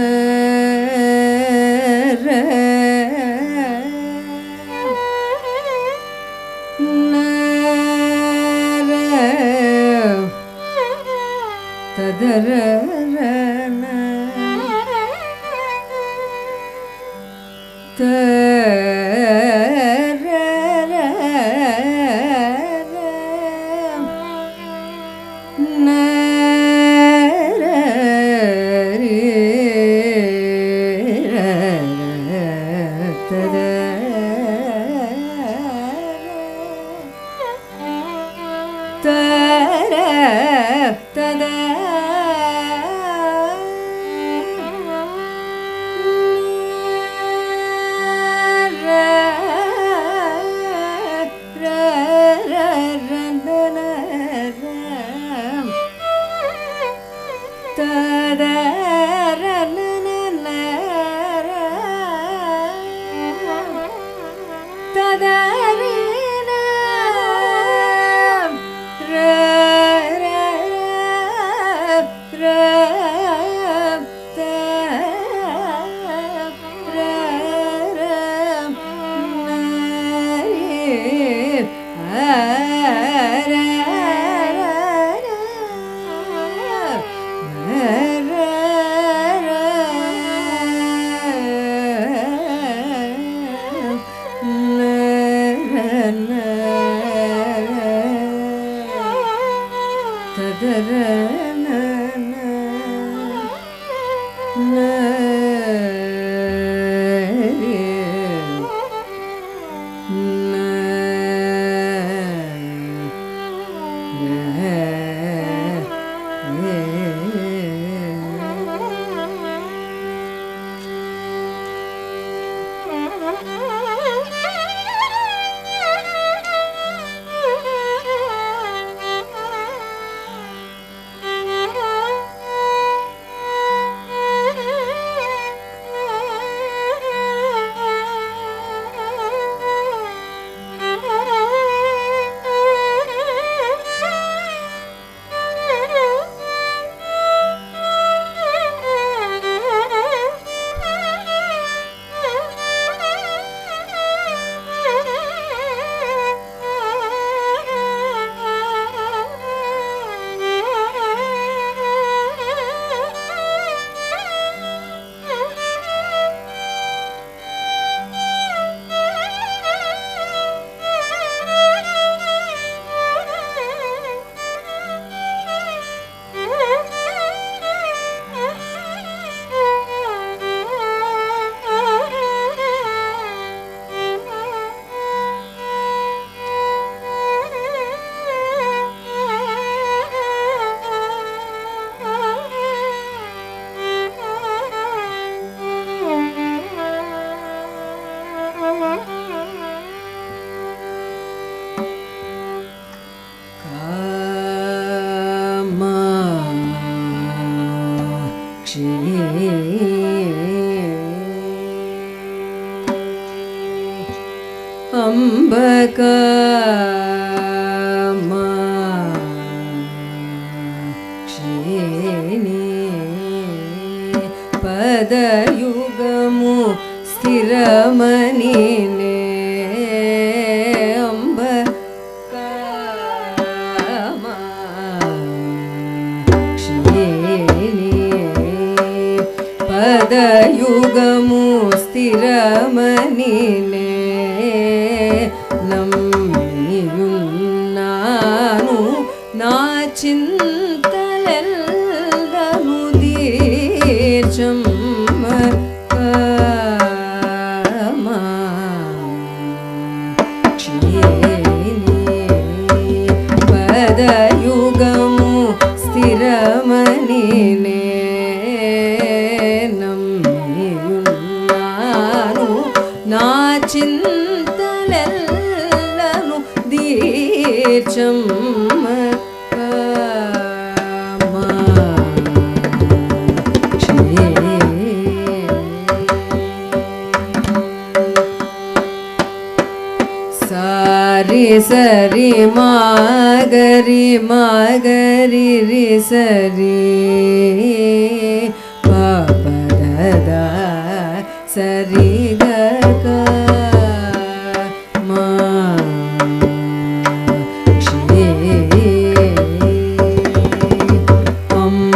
Speaker 3: పదయుగము స్థిరమనినే పదయుగము స్థిరమనినే నమ్మియున్నాను నా చింతలెల్లను దీర్చం పదయుగము స్థిరమనినే నమ్మియున్నాను నా చింతలెల్లను దీర్చం సరి మాగరి మాగరి రి సరి పద సరి గక మా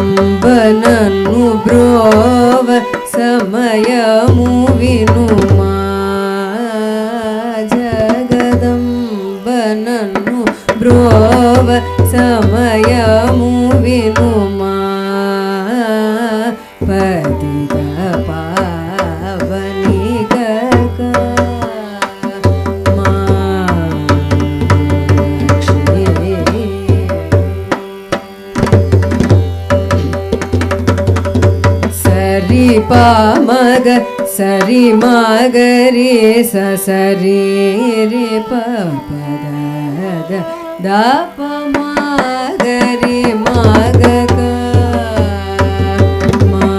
Speaker 3: అంబనను బ్రోవ సమయము వినుమా జగదంబనను బ్రోవ సమయము వినుమా పతిత పావని గక మా సరి పామగ సరి మాగరి సరి రి పద దప మాగరి మాగక మా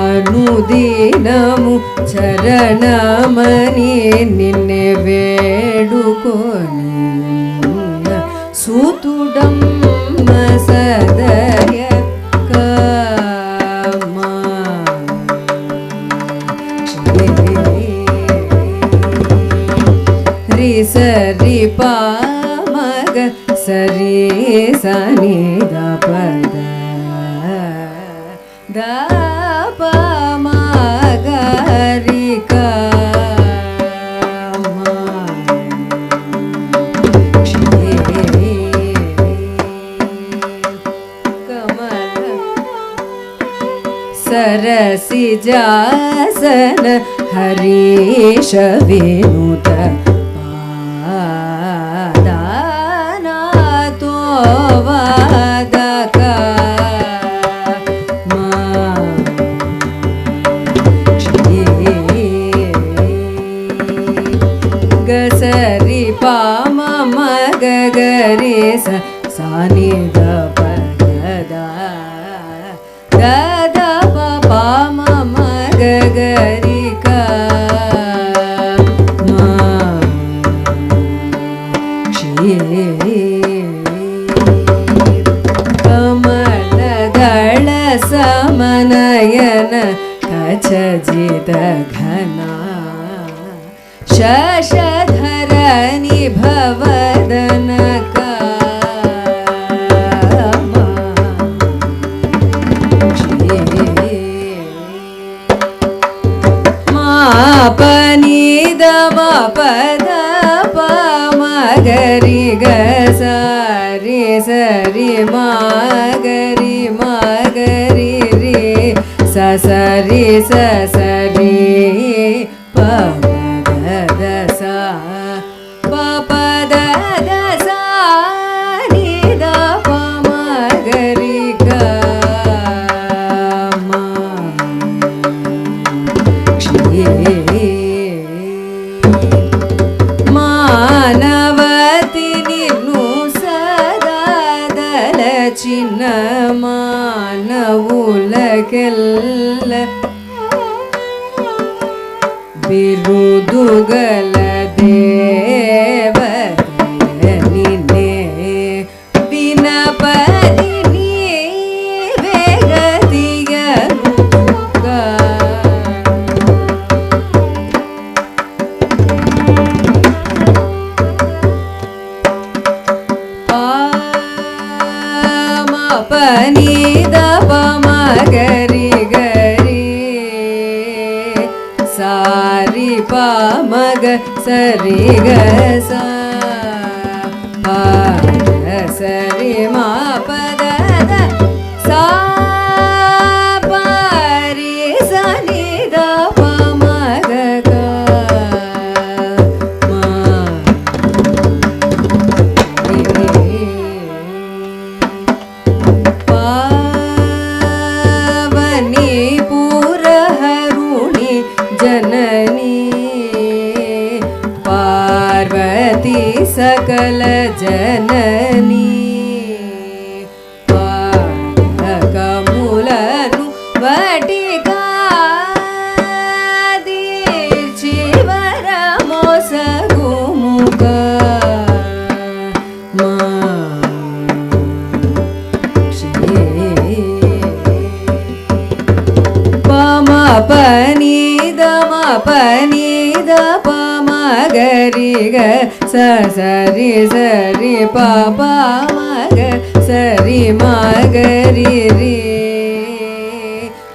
Speaker 3: అనుదినము చరణమని నిన్నే వేడుకొని సూతుడం సదయ రి సరి పామగ సరి సని దపద దప మగరి सरसि जासन हरीश विनुत पादाना तो वादका गसरि पाम मगगरि सानि दपदा दद पाम मगगरि का कमलदळ समनयन कचजित घना शशधरनि भवदनका मापनि दम पद मगरि गरि सरि मगरि मगरि रे ससरि ससरि पद सा पद सा नि द प मगरि ग ಉಲಕೆಲ್ಲ ಬಿರುದುಗಲ ದೇವತೆಯ ನಿನ್ನೆ ವಿನಪದಿ ನೀವೇ ಗತಿಗನುಗ ಪನಿ ದಪ ಮಗರಿ ಗರಿ ಸಾರಿ ಪ ಮಗ ಸರಿ ಗ ಸ ಪ ಸರಿ ಮ ಪದ ಸಾ ಪರಿ ಸನಿ ದಪ ಮಗ ಗ ಪಾವನಿ ಪುರಹರುಣಿ ಜನನಿ ಪಾರ್ವತಿ ಸಕಲ ಜನನಿ ಪಾದಕಮೂಲನು ವಟಿಕಾದೀರ್ಚಿವರ ಮೊಸಗುಮುಖ ಪನಿ ದಮ ಪನಿ ದ ಪ ಮಗರಿ ಗ ಸ ಸರಿ ಸರಿ ಪ ಪ ಮಗ ಸರಿ ಮಗರಿ ರಿ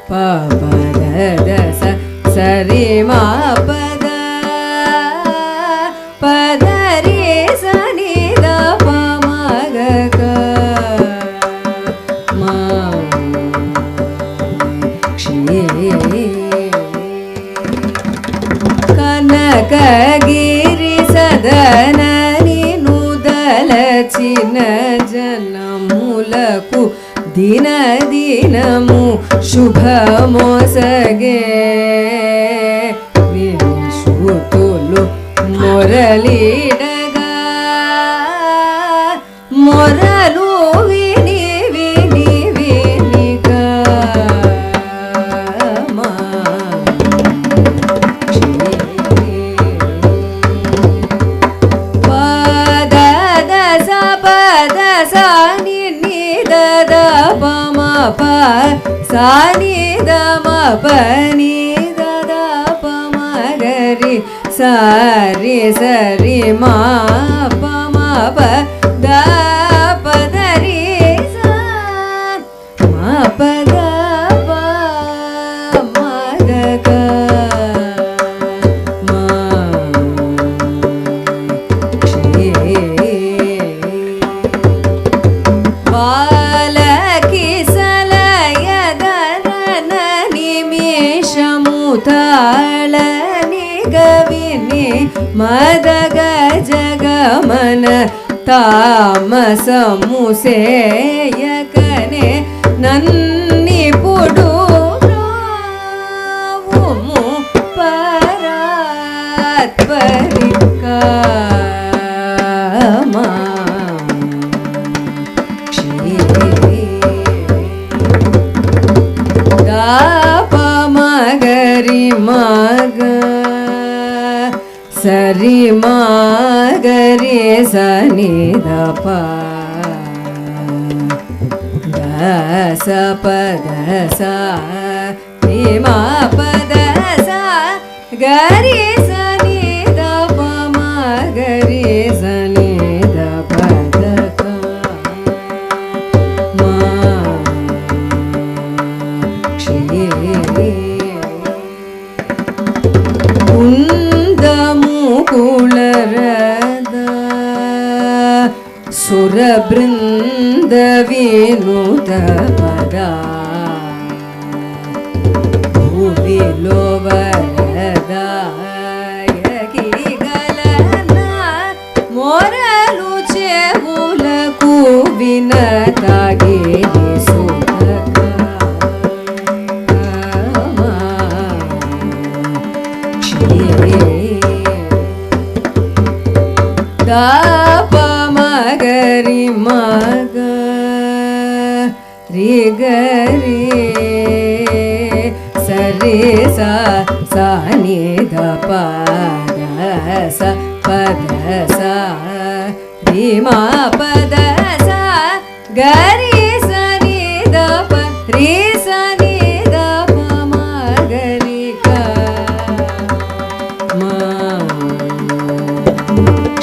Speaker 3: ಪ ಪದ ದ ಸ ಸರಿ ಮ ಪದ ಪದ ರಿ ಸನಿ ದ ಪ ಮಗ ಗ ಮ ಕನಕಗಿರಿ ಸದನ ನೀನುದಲಚಿನ ಜನ ಮೂಲಕು ದಿನ ದಿನಮು ಶುಭ ಮೋಸಗೆ ವಿಶ್ರುತುಲು ಮೊರಲಿಡಗ ಮೊರಲು ವಿನಿ ವಿನಿ ವಿನಿಗ ಪ ಸಾನಿ ದ ಮ ಪನಿ ದ ದ ಪ ಮಗರಿ ಸಾರಿ ಸರಿ ಮ ಪ ಮ ಪ ದ ಪ ದ ರಿ ಸ ಮ ಪ ದ ಪ ಮ ಗ ಗ ಮ ಕ್ಷೇ ತಾಳನಿ ಗವಿನಿ ಮದಗ ಜಗಮನ ತಾಮಸ ಮುಸೇಯಕನೆ ನನ್ನಿ ಪುಡು ಮು ಪರಾತ್ಪರಿಕ ಮಗರಿ ಮಗ ಸರಿ ಮಗರಿ ಸನಿ ದ ಪ ದ ಸ ಪದ ಸ ನಿ ಮ ಪದ ಸ ಗರಿ ಸನಿ ದ ಪ ಮಗರಿ ಸನಿ ದ ಪದ ಕ ಮ ಕುಂದಮುಕುಳರದ ಸುರಬೃಂದ ವಿನುತ ಪದ ಭುವಿಲೋವರದ ಯಗಿಗಲನ ಮೊರಲು ಚೆವುಲ ಕೂವಿನ ತಾಗಿರಿ ಸುತಕ ದಾಪ ಮಗರಿ ಮಗ ರಿ ಗ re sa sa ni da pa da sa pa da sa re ma pa da sa ga re sa ni da pa re sa ni da pa ma ga re ka ma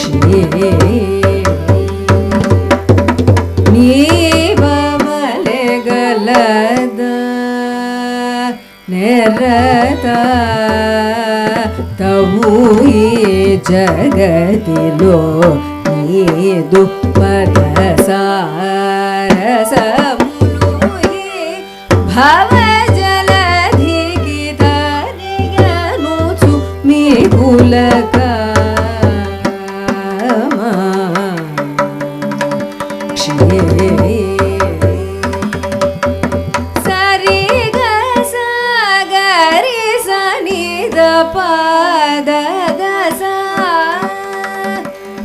Speaker 3: shi ni ba ma le ga la da nerata tavu ఈ జగతిలో నీదు పరసారసములు భవ జలధికి తనిగనుచు మీ కులక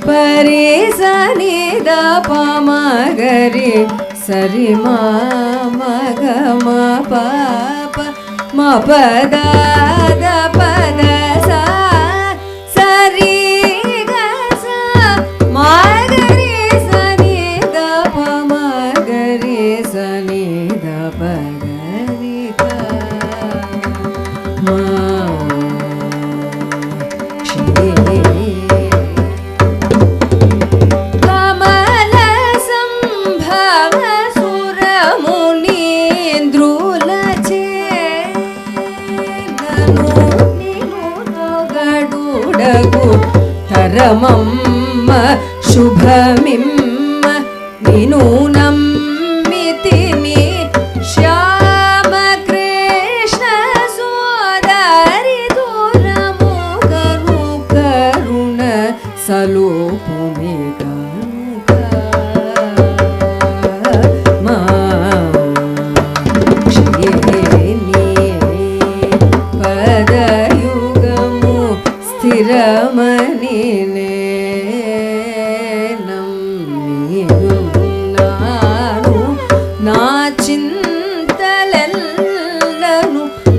Speaker 3: పరి సని the ప మ గ రి సరి మా మ గ మ ప ప మ ప ద ద ప ద స సరి గ స మ గ రి సని ద ప మ గ రి సని ద ప గ రి క మ రమమ్మ శుభమిమ్మ నిను నమ్మితిమి శ్యామ కృష్ణ సోదరి దూరము కరు కరుణ సలోపుమి కనుక మా పదయుగము స్థిరమని నా చింతలెల్లను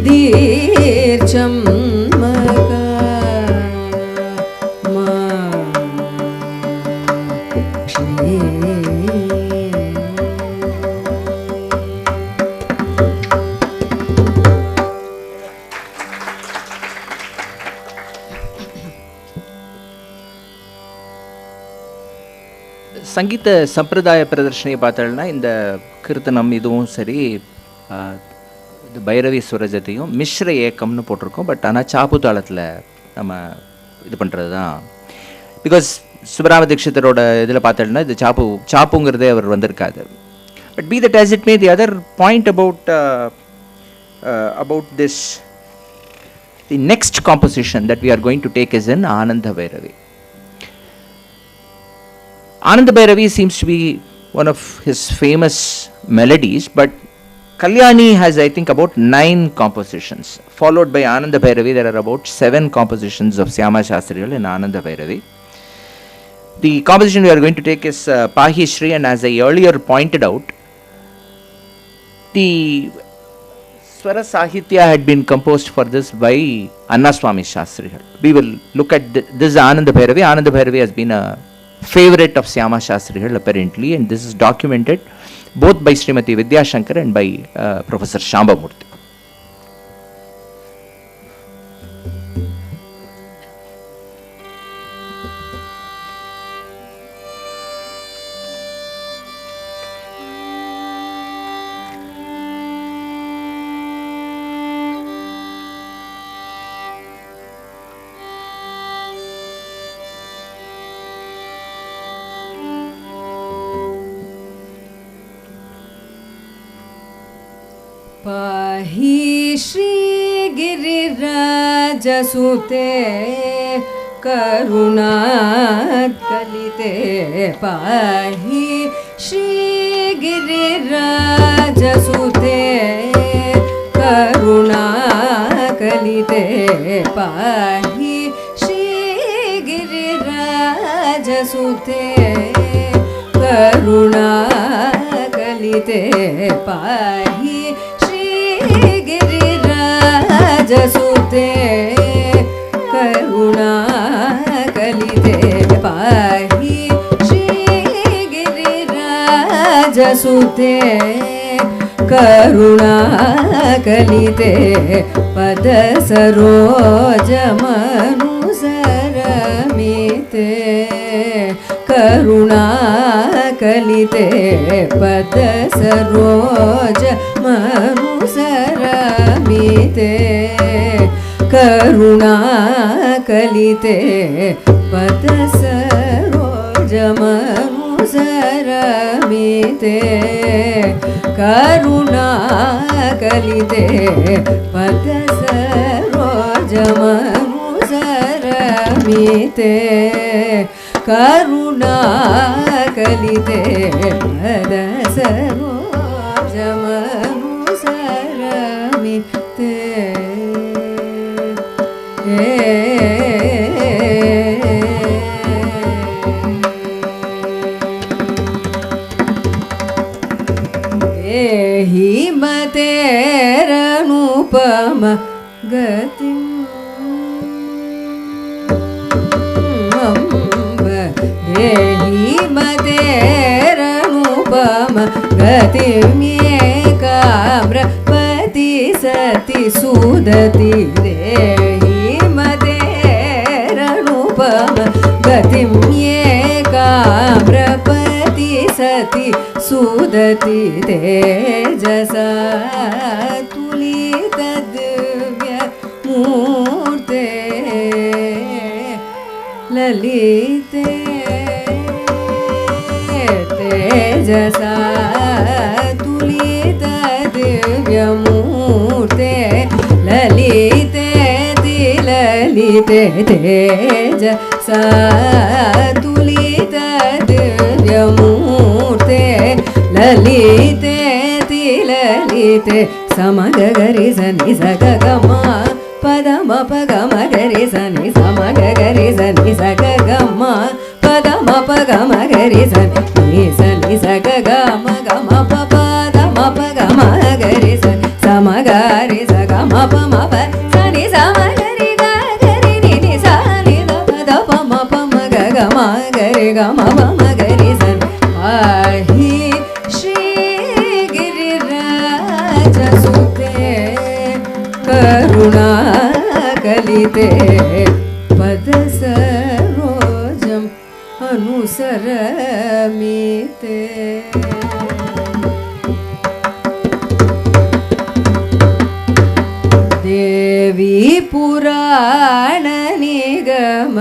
Speaker 3: దీర్చమ్మక మా
Speaker 2: ಸಂಗೀತ ಸಂಪ್ರದಾಯ ಪ್ರದರ್ಶನಿ பார்த்தோம்னா இந்த கீர்த்தனம் இதுவும் சரி இது பைரவி சுர ஜதியும் மிஸ்ர ஏக்கம்னு போட்டிருக்கோம். பட் ஆனால் சாப்பு தாளத்தில் நம்ம இது பண்ணுறது தான். பிகாஸ் சுப்பராம தீட்சிதரோட இதில் பார்த்தோம்னா இது சாப்புங்கிறதே அவர் வந்திருக்காது. But be that as it may the other point about this the next composition that we are going to take is in Ananda Bhairavi. Ananda Bhairavi seems to be one of his famous melodies, but Kalyani has, I think, about 9 compositions. Followed by Ananda Bhairavi, there are about 7 compositions of Syama Sastry in Ananda Bhairavi. The composition we are going to take is Pahi Shri, and as I earlier pointed out, the Swara Sahitya had been composed for this by Annaswamy Shastri. We will look at this Ananda Bhairavi. Ananda Bhairavi has been a favorite of Syama Sastry apparently, and this is documented both by Srimati Vidya Shankar and by Professor Shambhamurthy.
Speaker 3: पाहि श्री गिरिराजसुते करुणा कलिते पाहि श्री गिरिराजसुते करुणा कलिते पाहि श्री गिरिराजसुते करुणा कलिते पाहि गिरिराजसुते करुणा कलिते पाहि श्रीगिरिराजसुते करुणा कलिते पद सरोजमनुसरमिते करुणा कलिते पद सरोजमनुसरमिते करुणा कलिते पद सरोजमनुसरमिते करुणा कलिते पद सरोजमनुसरमिते करुणा कलिते पद सरोजमनुसरमिते देहि मतेरनुपम गतिं देहि मतेरनुपम गतिमेकाम्रपति सति सुदति देहि मतेरनुपम गतिमेकाम्रपति सति सुदति तेजसा तुलितदिव्य मूर्ते ललिते तेजसा तुलितदिव्य मूर्ते ललिते तिललिते तेजसा तुलितदिव्य मूर्ते ललिते तिललिते समगरि सनि सगगमा पदम पगम गरि सनि समगरि सनि सगगमा पदम पगम गरि सनि सगगम गम पदम पगम गरि सनि समगरि सगम पम सनि समगरि गरि नि सनि पद पम पम गम गरि गम पम गरि सनि पाहि श्रीगिरिराजसुते करुणा कलिते पद सरोजम अनुसरमिते देवी पुराण निगम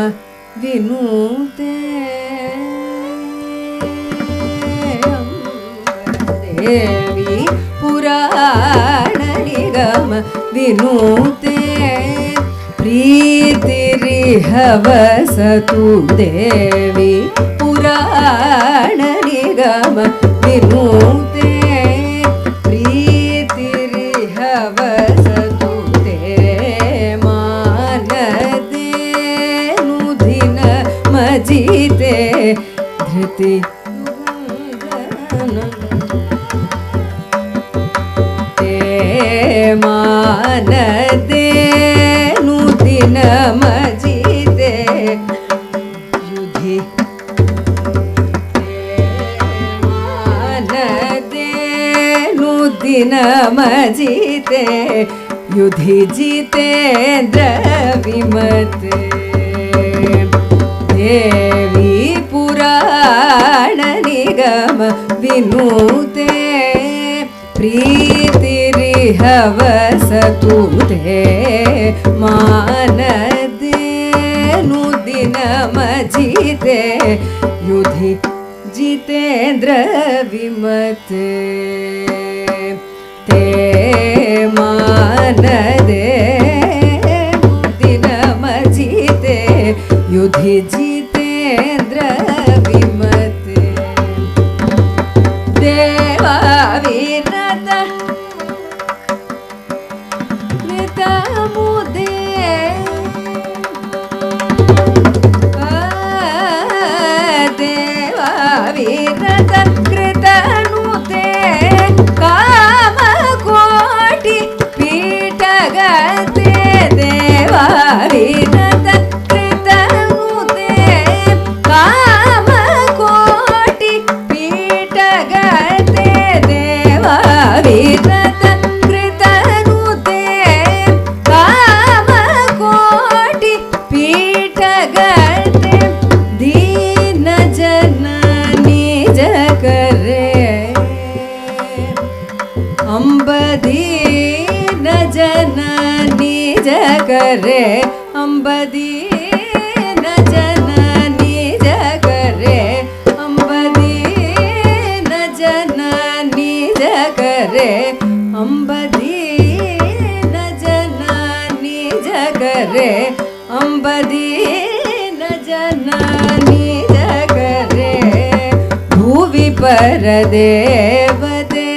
Speaker 3: विनुते देवी पुराण निगम विनुते प्रीतिरिहवसतु देवी पुराण निगम विनुते प्रीतिरिहवसतु ते मानदे नुदिन मजिते धृति मानदे नुदिन मजिते युधि मानदे नुदिन मजिते युधि जितेन्द्र विमते देवी पुराण निगम विनुते प्रीतिरिहवसतु ते मानदे नुदिन मजिते युधि जितेन्द्र विमते ते मानदे नुदिन मजिते युधि जितेन्द्र विमते देवा विरत कृतमुदे देवा विरत कृतनुते कामकोटि पीठगते दीन जननी जगरे अम्ब दीन जननी जगरे अम्ब दीन जननी जगरे अम्ब दीन जननी जगरे अम्ब दीन जननी जगरे भुवि पर देवते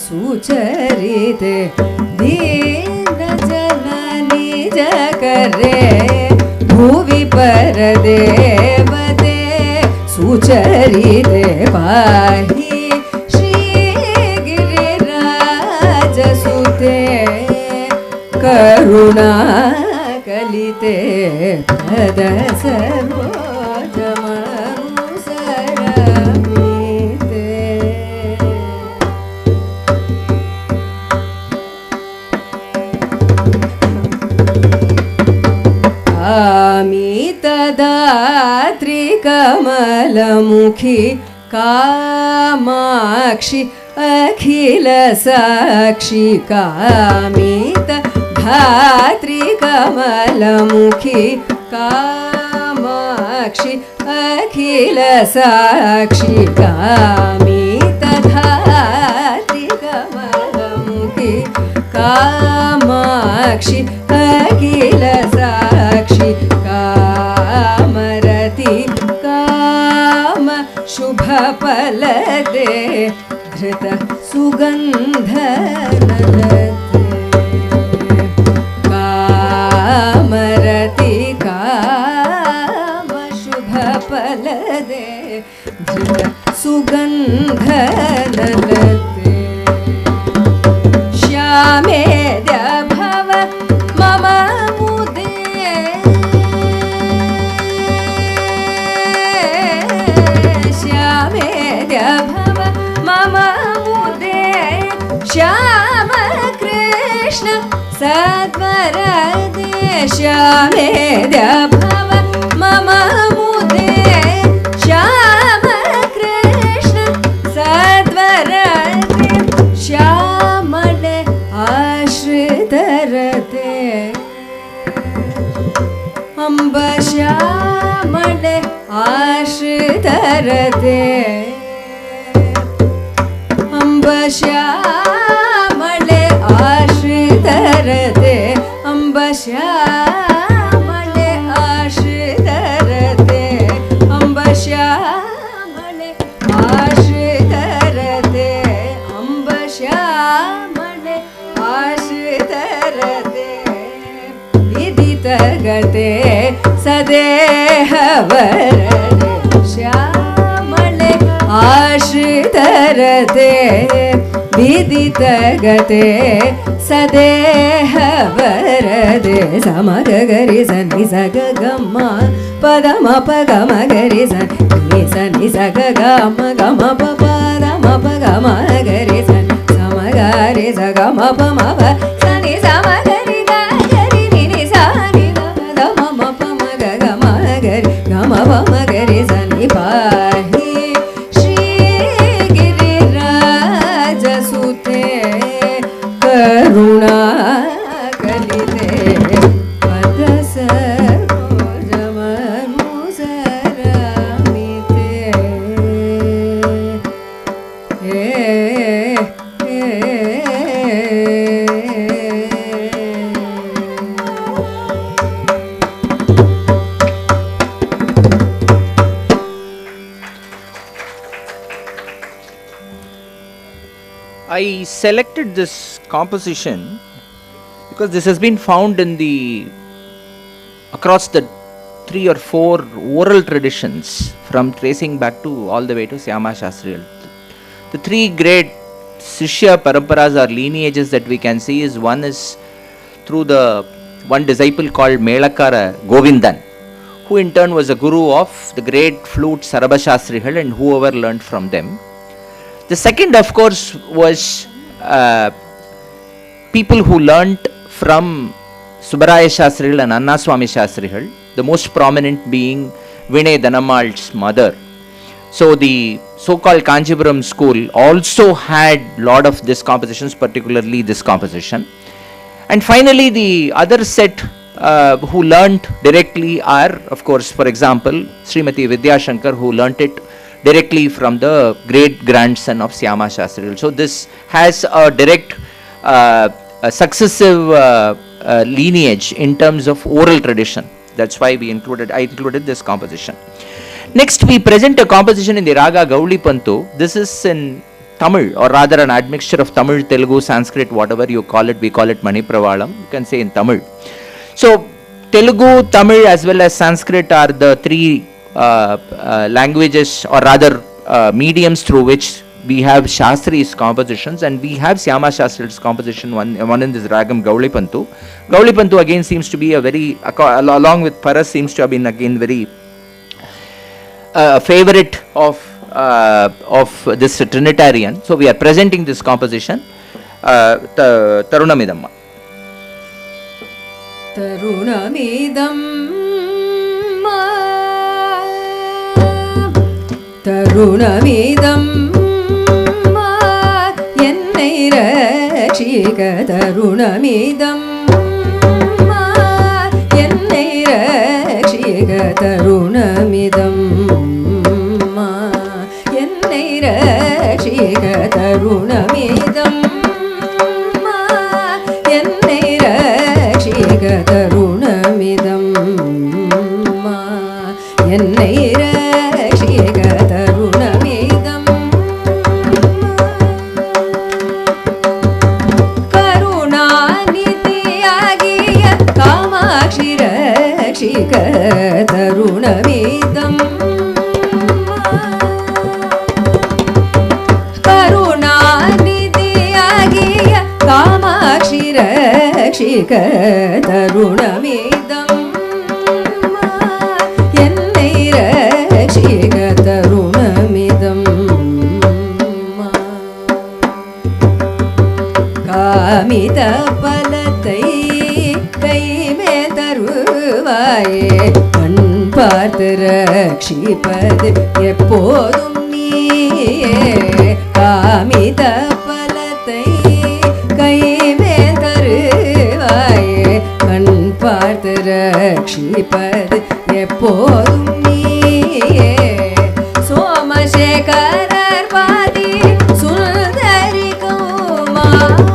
Speaker 3: सुचरिते दीन जननी जगरे भुवि पर देवते सुचरिते पाहि श्री गिरिराज सुते करुणा कलिते पद सर्वोजमनुसरमिते कामितदात्री कमलमुखी कामाक्षि अखिल साक्षी कामित धात्री कमलमुखी कामाक्षि अखिल साक्षी कामित धात्री कमलमुखी कामाक्षि अखिल साक्षी कामरति काम शुभ फलदे धृत सुगंध कामरति काम शुभ फलदे धृत सुगंध नलते श्यामे भव मम मुदे श्यामे भव मम मुदे श्याम कृष्ण सद्वरदे श्यामे भव मम मुदे श्याम कृष्ण सद्वरदे श्यामले आश्रितरते अम्ब श्यामले आश्रितरते अम्ब श्यामले आश्रितरते अम्ब श्यामले आश्रितरते अम्ब श्यामले आश्रितरते अम्ब श्यामले आश्रितरते विदितगते सदेह वरदे श्यामले आश्रितरते विदितगते सदेह वरदे समगरि सनि सगम पदम पगम गरि सनि सगम गम पदम पगम गरि सनि समगरि सगम पम सनि समगरि गरि नि सनि पदम पम गम गरि गम पम गरि सनि पाहि श्री गिरिराज सुते करुणा कलिते पद सर्वोजमनुसरमिते
Speaker 2: I selected this composition because this has been found in the across the 3 or 4 oral traditions from tracing back to all the way to Syama Sastry. The 3 great Shishya Paramparas or lineages that we can see is one is through the one disciple called Melakara Govindan, who in turn was a guru of the great flute Sarabha Shastrihal and whoever learned from them. The second, of course, was people who learnt from Subbaraya Shastrihal and Annaswamy Shastrihal, the most prominent being Vinay Dhanammal's mother, So the so-called Kanchipuram school also had lot of these compositions, particularly this composition. And finally, the other set who learnt directly are, of course, for example, Srimati Vidya Shankar, who learnt it directly from the great grandson of Syama Sastry. So this has a direct, a successive lineage in terms of oral tradition. That's why I included this composition. Next, we present a composition in the raga Gauli Pantu. This is in Tamil, or rather an admixture of Tamil, Telugu, Sanskrit, whatever you call it. We call it Manipravalam. You can say in Tamil. So, Telugu, Tamil as well as Sanskrit are the three languages, or rather mediums through which we have Shastri's compositions, and we have Syama Sastri's composition, one in this ragam Gauli Pantu. Gauli Pantu again seems to be a very, along with Paras, seems to have been again very favorite of this Trinitarian. So we are presenting this composition, Tarunamidamma.
Speaker 3: தருணமிதம்மா என்னை ரட்சிக தருணமிதம்மா என்னை ரட்சிக தருணமிதம்மா என்னை ரட்சிக தருணமிதம்மா என்னை ரட்சிக தருணமிதம்மா என்னை ரட்சிக தருணமிதம் கருணாநிதியாகிய காமாட்சி ரட்சிக தருணமிதம் கருணாநிதியாகிய காமாட்சி ரட்சிக தருணமிதம் என்னை ரட்சிக தருணமிதம் காமித பலத்தை கைமே தருவாயே கண் பார்த்து ரட்சிப்பது எப்போதும் நீயே காமித பலத்தை கைமே தருவாயே கண் பார்த்து ரட்சிப்பது எப்போதும் நீயே சோமசேகரர் பாதி சுந்தரி குமாரி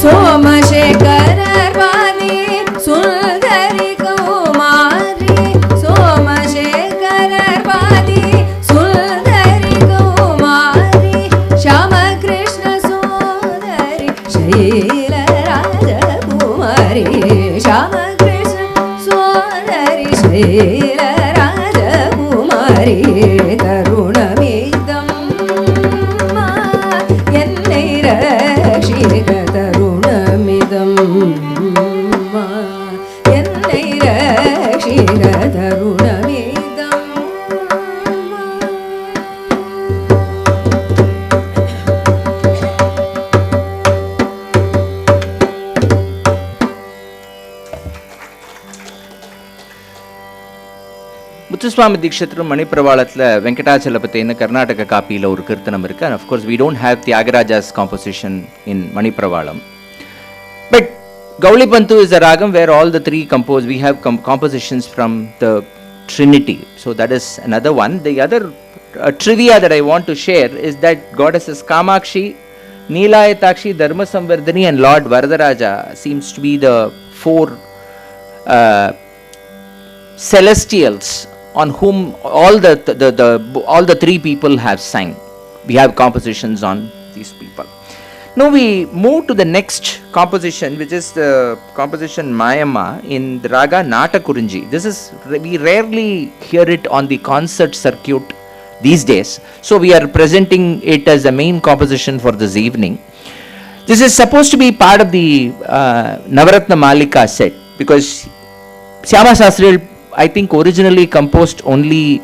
Speaker 3: சோமசேகரர் பாதி சுந்தரி குமாரி சோமசேகரர் பாதி சுந்தரி குமாரி ஷாம கிருஷ்ண சோதரி ஷைல ராஜகுமாரி ஷாம கிருஷ்ண சோதரி ஷைல ராஜகுமாரி தருணமிதம் என்னை ரட்சிக தருணமிதம் என்னை ரட்சிக தருணமிதம்
Speaker 2: முத்துசுவாமி தீக்ஷிதர் மணிப்பிரவாளத்தில் வெங்கடாச்சலபதினு கர்நாடக காப்பியில் ஒரு கீர்த்தனம் இருக்கு. And of course we don't have Tyagaraja's composition in Manipravalam. But Gauli Pantu is a ragam where all the three we have compositions from the Trinity. So that is another one. The other trivia that I want to share is that goddesses Kamakshi, Neelayatakshi, Dharma Samvardhani and Lord Varadaraja seems to be the four celestials on whom all the three people have sang. We have compositions on these people. Now we move to the next composition, which is the composition Mayamma in the raga Natakurinji. This is, we rarely hear it on the concert circuit these days, so we are presenting it as the main composition for this evening. This is supposed to be part of the Navaratna Malika set, because Syama Sastry, I think, originally composed only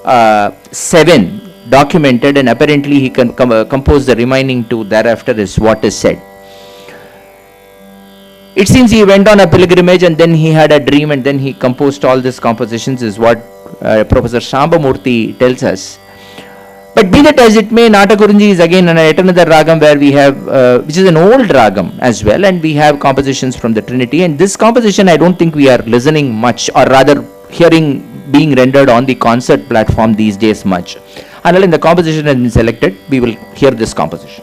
Speaker 2: 7 documented, and apparently he composed the remaining 2 thereafter, is what is said. It seems he went on a pilgrimage and then he had a dream and then he composed all these compositions, is what Professor Shambamurthy tells us. But be that as it may, Natakurunji is again yet another ragam where we have, which is an old ragam as well, and we have compositions from the Trinity. And this composition, I don't think we are listening much, or rather hearing being rendered on the concert platform these days much. Until the composition has been selected, we will hear this composition.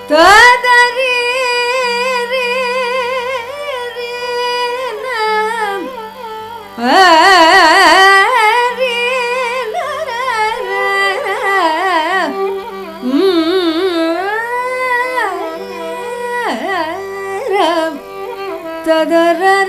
Speaker 3: ததரி ரே ரே நம் ரே ரம் ததர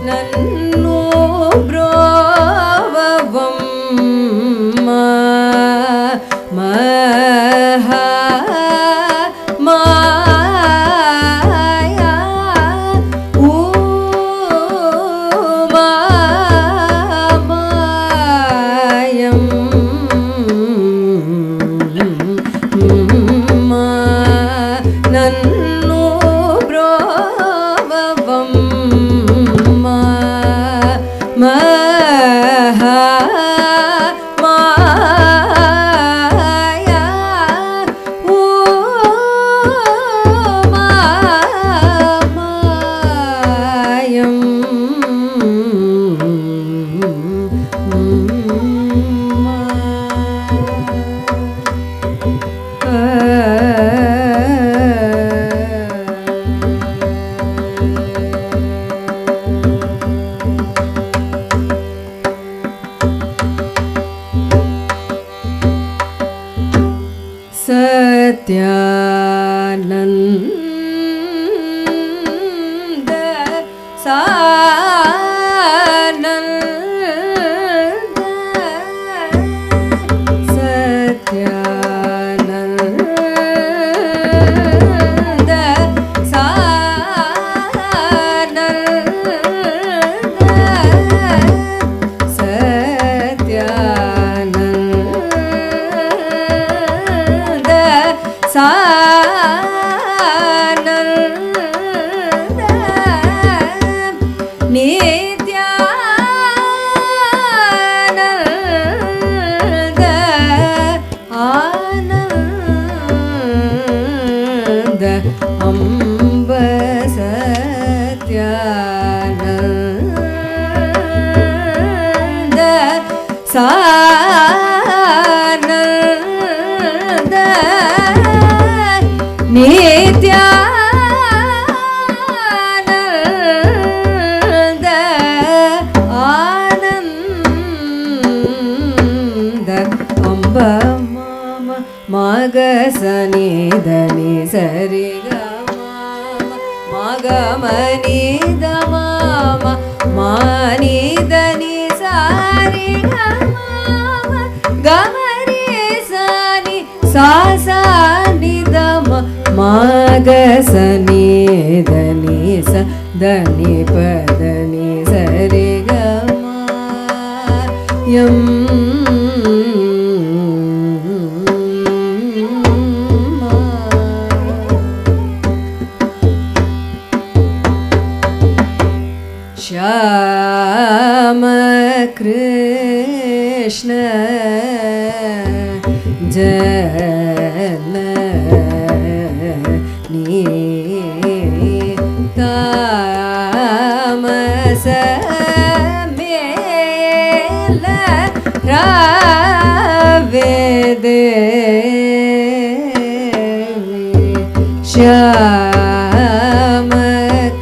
Speaker 3: नन्नु ब्रोववं महा माया उमामायं नन्नु ब्रोववं महा माया उमामायं सत्यानन्द सानन्द सत्यानन्द सानन्द सत्यानन्द सानन्द नित्यानन्द आनन्द अम्ब सत्यानन्द सानन्द नित्यानन्द आनन्द अम्ब मम मगसनि धनि सरि मगमनि दमम मानि धनि सारि गमरि सनि सा नि दम मगसनि धनि स धनि पदनि सरि गम श्याम कृष्ण जननी तामस मेल रावे देवी श्याम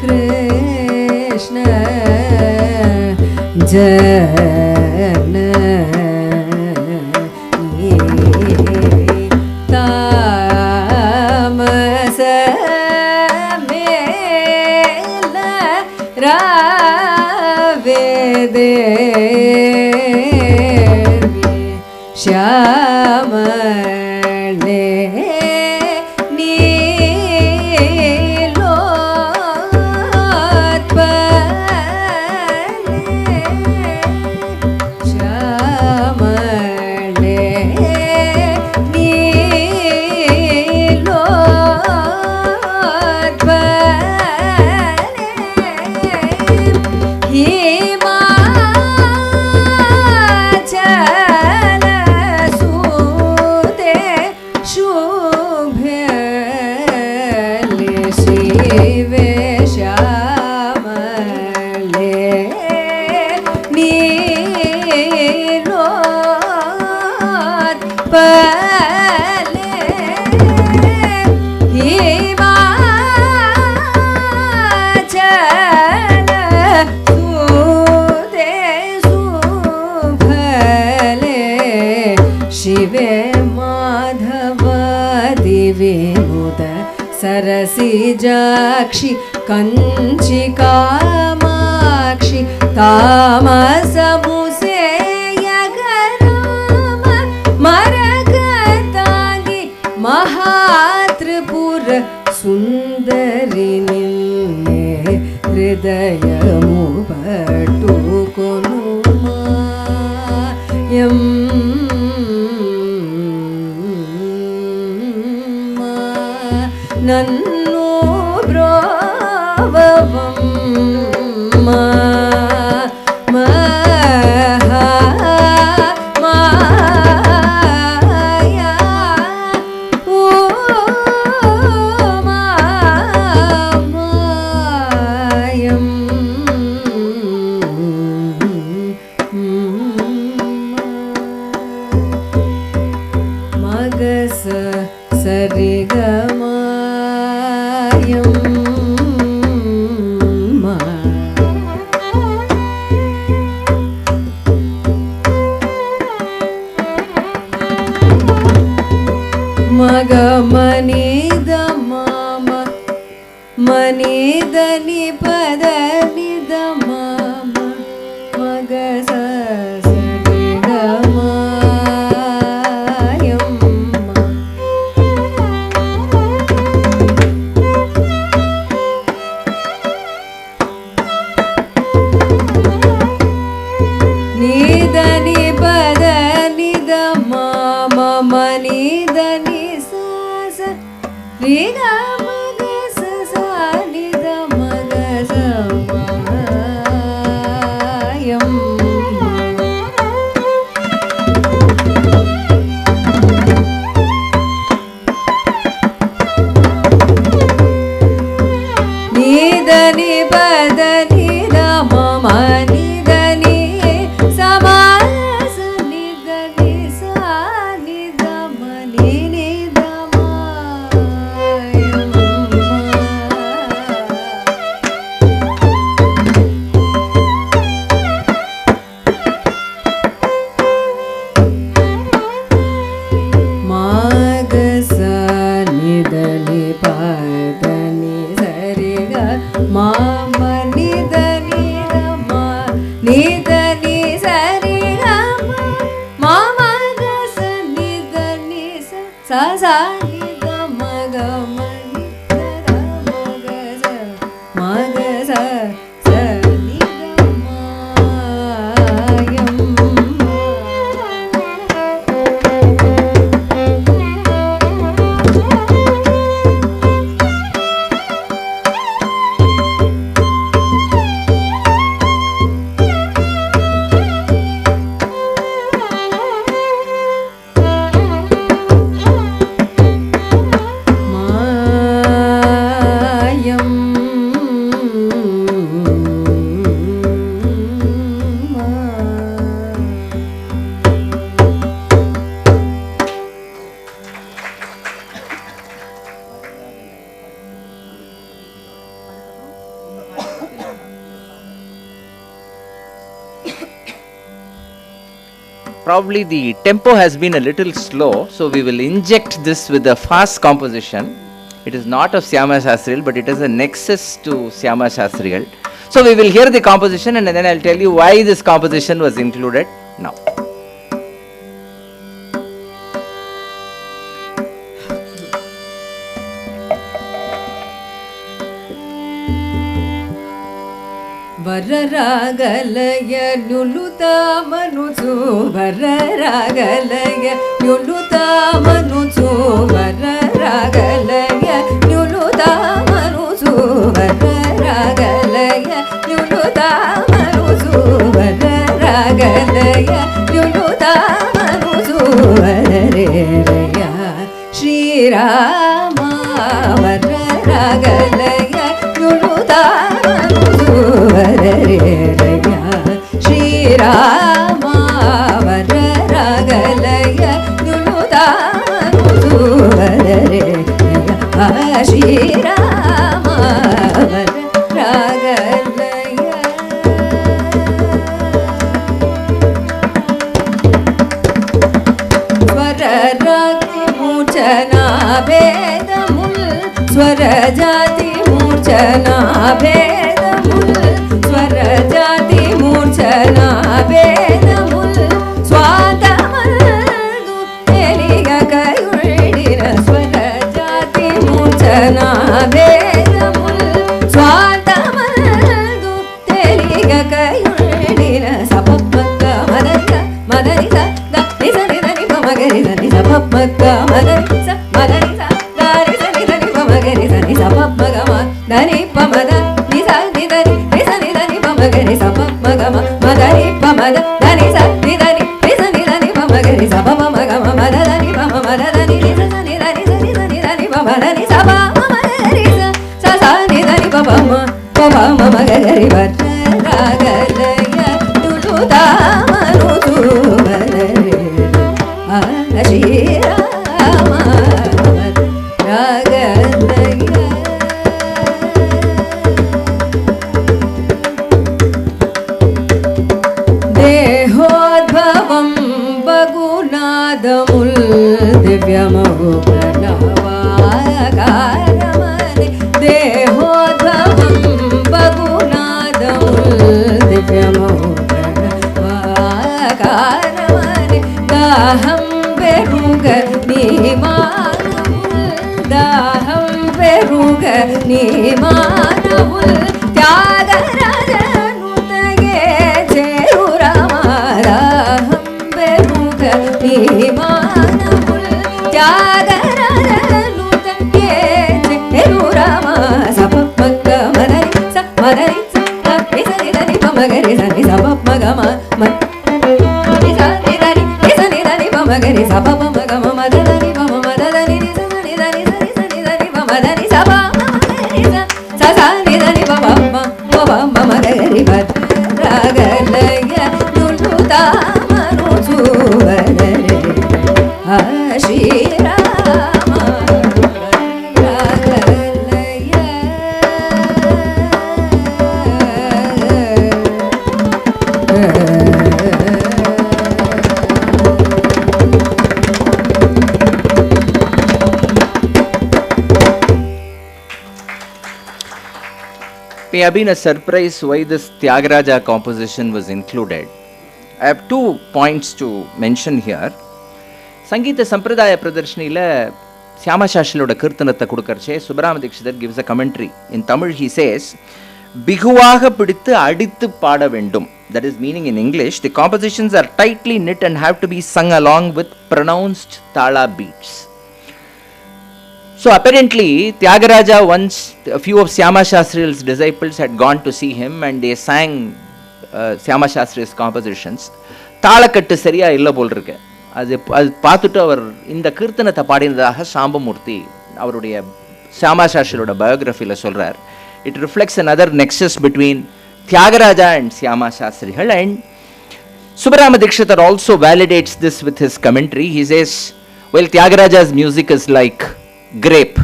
Speaker 3: कृष्ण जननी तामस मेल रावे देवी श्यामले सरसिजाक्षि कंची कामाक्षि தாமசமு சேயகராம மரகதாங்கி மகாத்ரிபுர சுந்தரி நின்னே ஹிருதயமு பட்டுకొనుమా నన్ను బ్రోవవమ్మా మగమనిద మామ మనిదని పద నిద మామ మగ సరి గమాయమ్మ నిదని పద నిద మామ మనిదని రిగ మగ సనిద మగ సమాయం నిదని పద నిద మమ నిదని సమాస నిదని సనిద మని నిద
Speaker 2: Probably the tempo has been a little slow, so we will inject this with a fast composition. It is not of Shyama Sastriyal, but it is a nexus to Shyama Sastriyal. So we will hear the composition and then I'll tell you why this composition was included now.
Speaker 3: వరరాగలయ నులుతామనుచు వరరాగలయ నులుతామనుచు వరరాగలయ నులుతామనుచు వరరాగలయ నులుతామనుచు వరరాగలయ నులుతామనుచు వరరేరయ Srirama వరరాగలయ నులుతామనుచు వరరేరయ Srirama వరరాగలయ నులుతామనుచు వరరేరయ Srirama వరరాగలయ స్వరరాగి మూర్ఛనా భేదముల్ స్వరజాతి మూర్ఛనా భేదముల్ స్వరజాతి ga ma da ni sa ma da ni sa da ni sa ni da ni pa ma ga ni sa ni sa pa ma ga ma da ni pa ma da ni sa ni da ni sa ni da ni pa ma ga ni sa pa ma ga ma da ni pa ma da ni sa ni da ni sa ni da ni pa ma ga ni sa pa ma ga ma da da ni pa ma da da ni sa ni da ni sa ni da ni da ni pa ma da ni sa pa ma ga ni sa sa ni da ni pa ma ma ga ri ba ra ga la ya tu tu da ma nu tu ba re a shi ra ma ra ga la ya देहोद्भवं बगुनादमुल दिव्यमहो प्रणवाकारमणि देहोद्भवं बगुनादमुल दिव्यमहो प्रणवाकारमणि दाहं बेरुग नीमानमुल दाहं बेरुग नीमानमुल त्यागराजनुतगे नीमानमुल त्यागराजनुतगे चेरुरामा सप मग मदरि स मदरि स नि स नि the नि प मग रि स नि स प मग म म नि स नि द नि प मग रि स प प मग म म द नि प म म द नि नि स नि द नि स नि स नि द नि प म द नि स प म नि स स स नि द नि प म म प म मग रि प ra ga la ya tu tu da ma nu tu ba re a shi ra ma ra ga la ya
Speaker 2: May have been a surprise why this Tyagaraja composition was included. I have 2 points to mention here. Sangeeta Sampradaya Pradarshiniல Syama Shastryயோட கீர்த்தனத்தை கொடுக்கறச்சே Subramania Dikshitar gives a commentary. In Tamil he says, பிகுவாக பிடித்து அடித்து பாட வேண்டும். That is meaning in English, the compositions are tightly knit and have to be sung along with pronounced thala beats. So apparently, Tyagaraja once, a few of Syama Shastri's disciples had gone to see him and they sang Syama Shastri's compositions. தாளக்கட்டு சரியா இல்லை போல் இருக்கு. அது பார்த்துட்டு அவர் இந்த கீர்த்தனத்தை பாடினதாக சாம்பமூர்த்தி அவருடைய Syama Shastriயோட பயோகிராஃபியில் சொல்றார். It reflects another nexus between Tyagaraja and Syama Shastriகள், and Subramanya Dikshithar also validates this with his commentary. He says, well, Tyagaraja's music is like grape.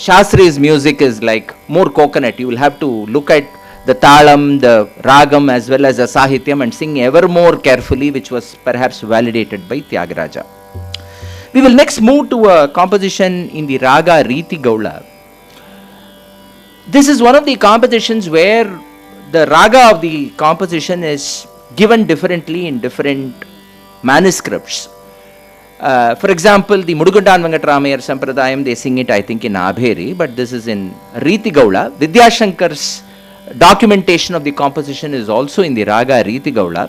Speaker 2: Shastri's music is like more coconut. You will have to look at the talam, the ragam as well as the sahityam and sing ever more carefully, which was perhaps validated by Tyagaraja. We will next move to a composition in the raga Riti Gaula. This is one of the compositions where the raga of the composition is given differently in different manuscripts. For example, the Mudugundan Venkataramayar Sampradayam, they sing it, I think, in Abheri, but this is in Riti Gaula. Vidyashankar's documentation of the composition is also in the raga Riti Gaula.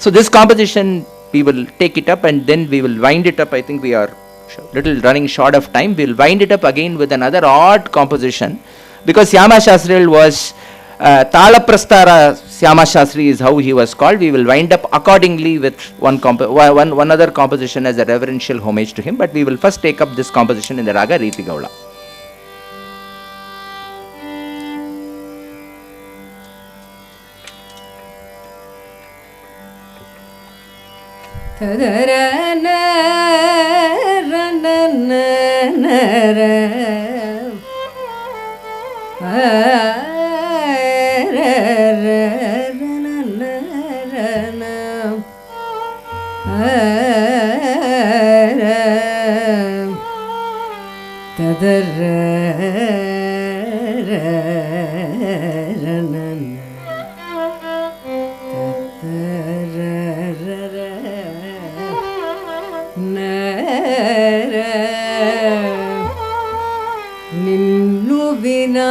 Speaker 2: So this composition, we will take it up and then we will wind it up. I think we are little running short of time. We will wind it up again with another odd composition, because Syama Shastri was Talaprastara Syama Shastri is how he was called. We will wind up accordingly with one other composition as a reverential homage to him, but we will first take up this composition in the raga Riti Gaula.
Speaker 3: ನಿನ್ನು ವಿನಾ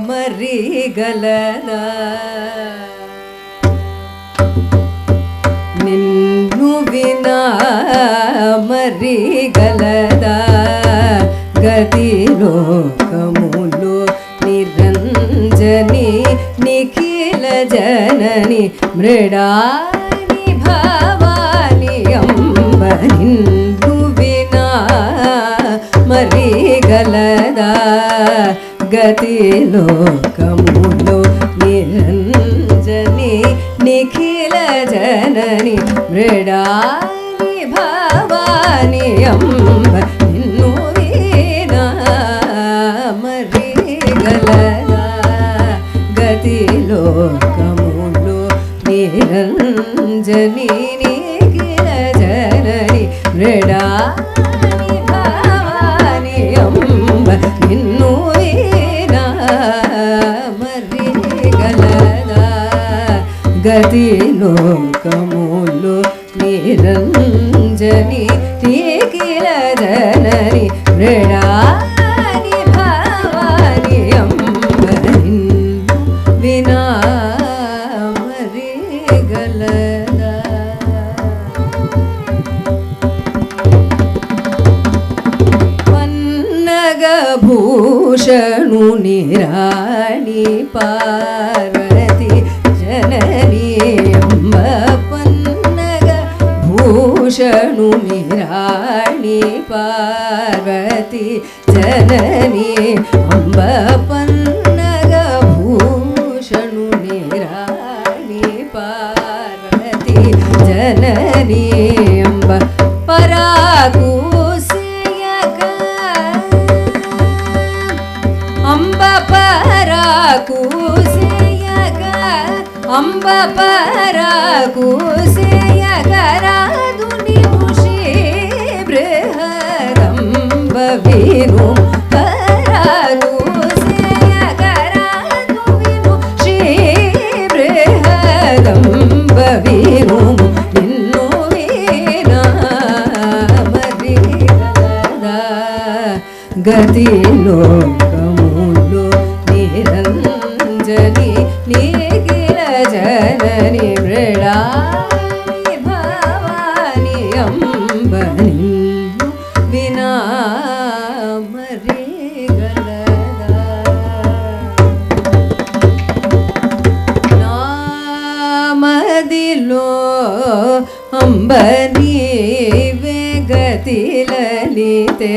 Speaker 3: ಮರಿಗಲನ ನಿನ್ನು ವಿನಾ మరి గలదా గతి లోకములో నిరంజని నిఖిల జనని మృడాని భవాని అంబ నిన్ను వినా మరి గలదా గతి లోకములో నిరంజని నిఖిల జనని మృడాని భవాని అంబ నిన్ను వినా మరి గలదా గతి లోకములో నిరంజని నిఖిల జనని మృడాని భవాని అంబ నిన్ను వినా మరి గలదా గతి లోకములో నిరంజని నిఖిల జనని మృడాని భవాని అంబ నిన్ను వినా మరి గలదా భూషణు నిరాణి పార్వతి జనని అంబ పన్నగ భూషణు నిరాణి పార్వతి జనని అంబ పన్నగ భూషణు నిరాణి పార్వతి జనని అంబ పరాకు అంబ పరాకుసేయగ అంబ పరాకుసేయగ రాధుని ముషి బృహదంబ విను పరాకుసేయగ రాధు విను శ్రీ బృహదంబ విను నిన్ను వినా మరి గలదా గతి లోకములో నిరంజని నిఖిల జనని మృడాని భవాని అంబ నిన్ను వినా మరి గలదా నామదిలో అంబ నీవే గతి లలితే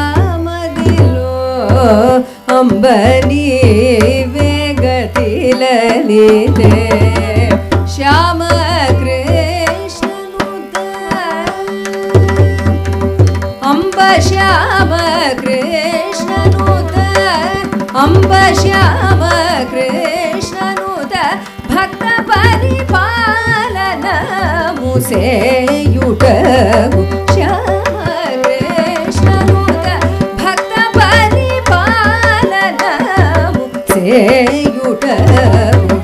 Speaker 3: నామదిలో అంబ నీవే గతి లలితే శ్యామ కృష్ణనుత అంబ శ్యామ కృష్ణనుత అంబ శ్యామ కృష్ణనుత భక్త పరిపాలనము సేయుటకు శ్యామ కృష్ణనుత భక్త పరిపాలనము సేయుటకు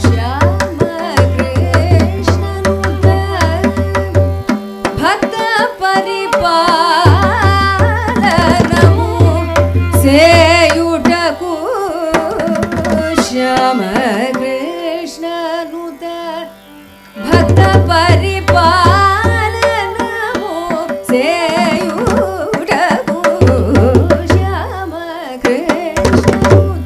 Speaker 3: శ్యామ కృష్ణనుత భక్త పరిపాలనము సేయుటకు శ్యామ కృష్ణనుత భక్త పరిపాలనము సేయుటకు శ్యామ కృష్ణనుత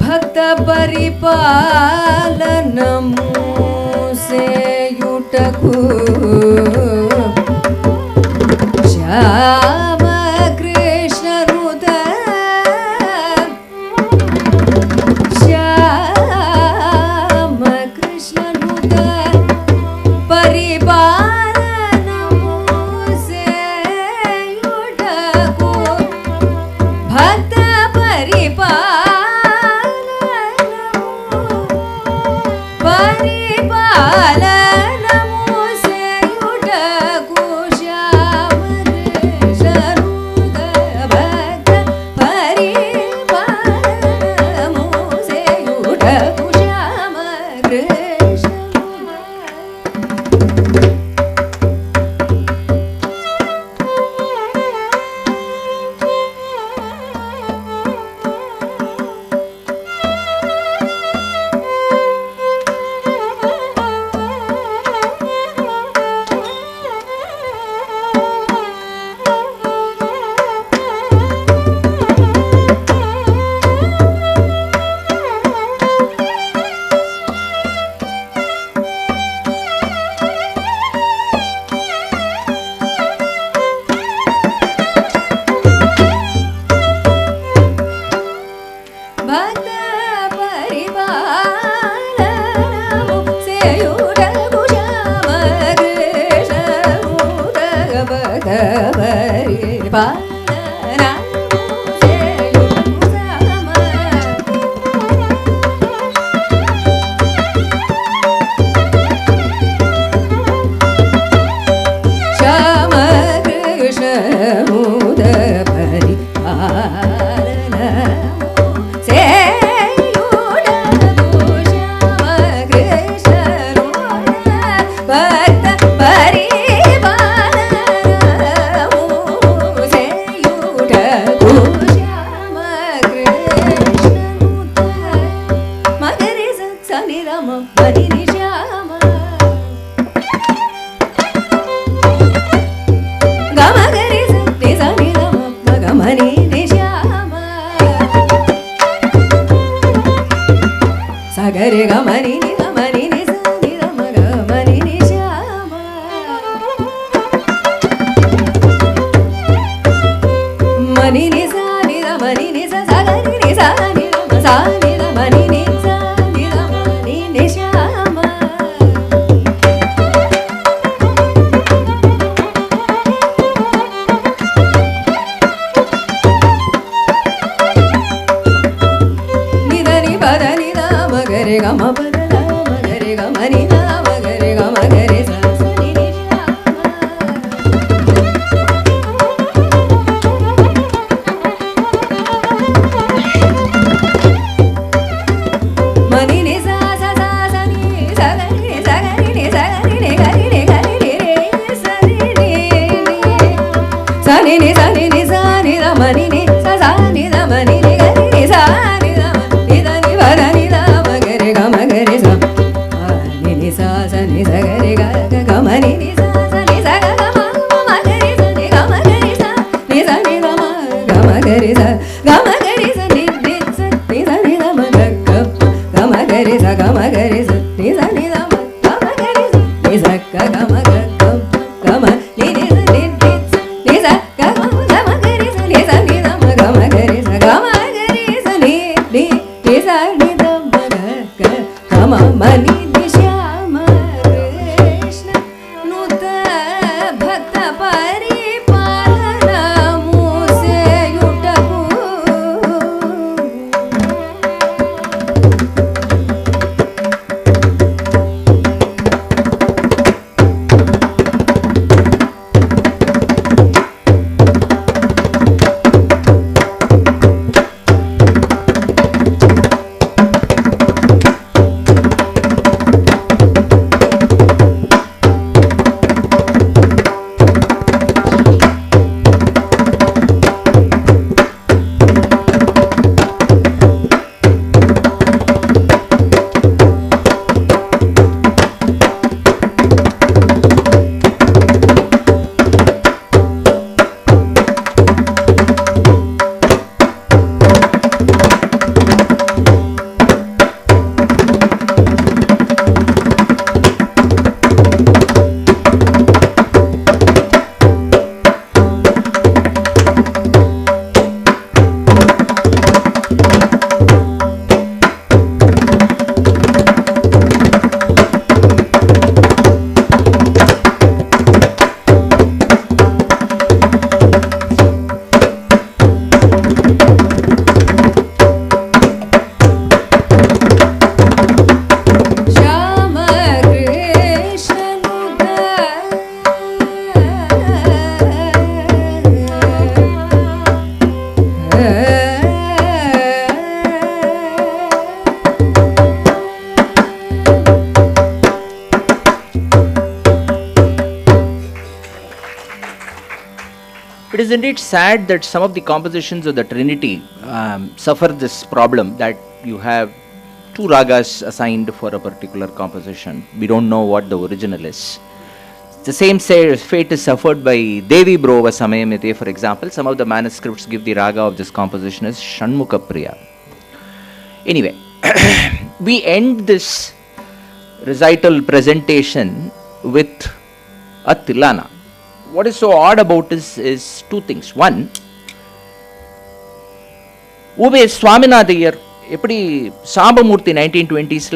Speaker 3: భక్త పరిపాలనము సేయుటకు శ్యామ కృష్ణనుత శ్యామ కృష్ణనుత పరిపాలనము సేయుటకు భక్త పరిపాలనము సేయుటకు Shyama
Speaker 2: It is indeed sad that some of the compositions of the Trinity suffer this problem that you have two ragas assigned for a particular composition. We don't know what the original is. The same fate is suffered by Devi Brova Samayamite, for example. Some of the manuscripts give the raga of this composition as Shanmukha Priya. Anyway, we end this recital presentation with a Tilana. What is so odd about this is two things. One, Ube Swaminathan எப்படி சாபமூர்த்தி 1920s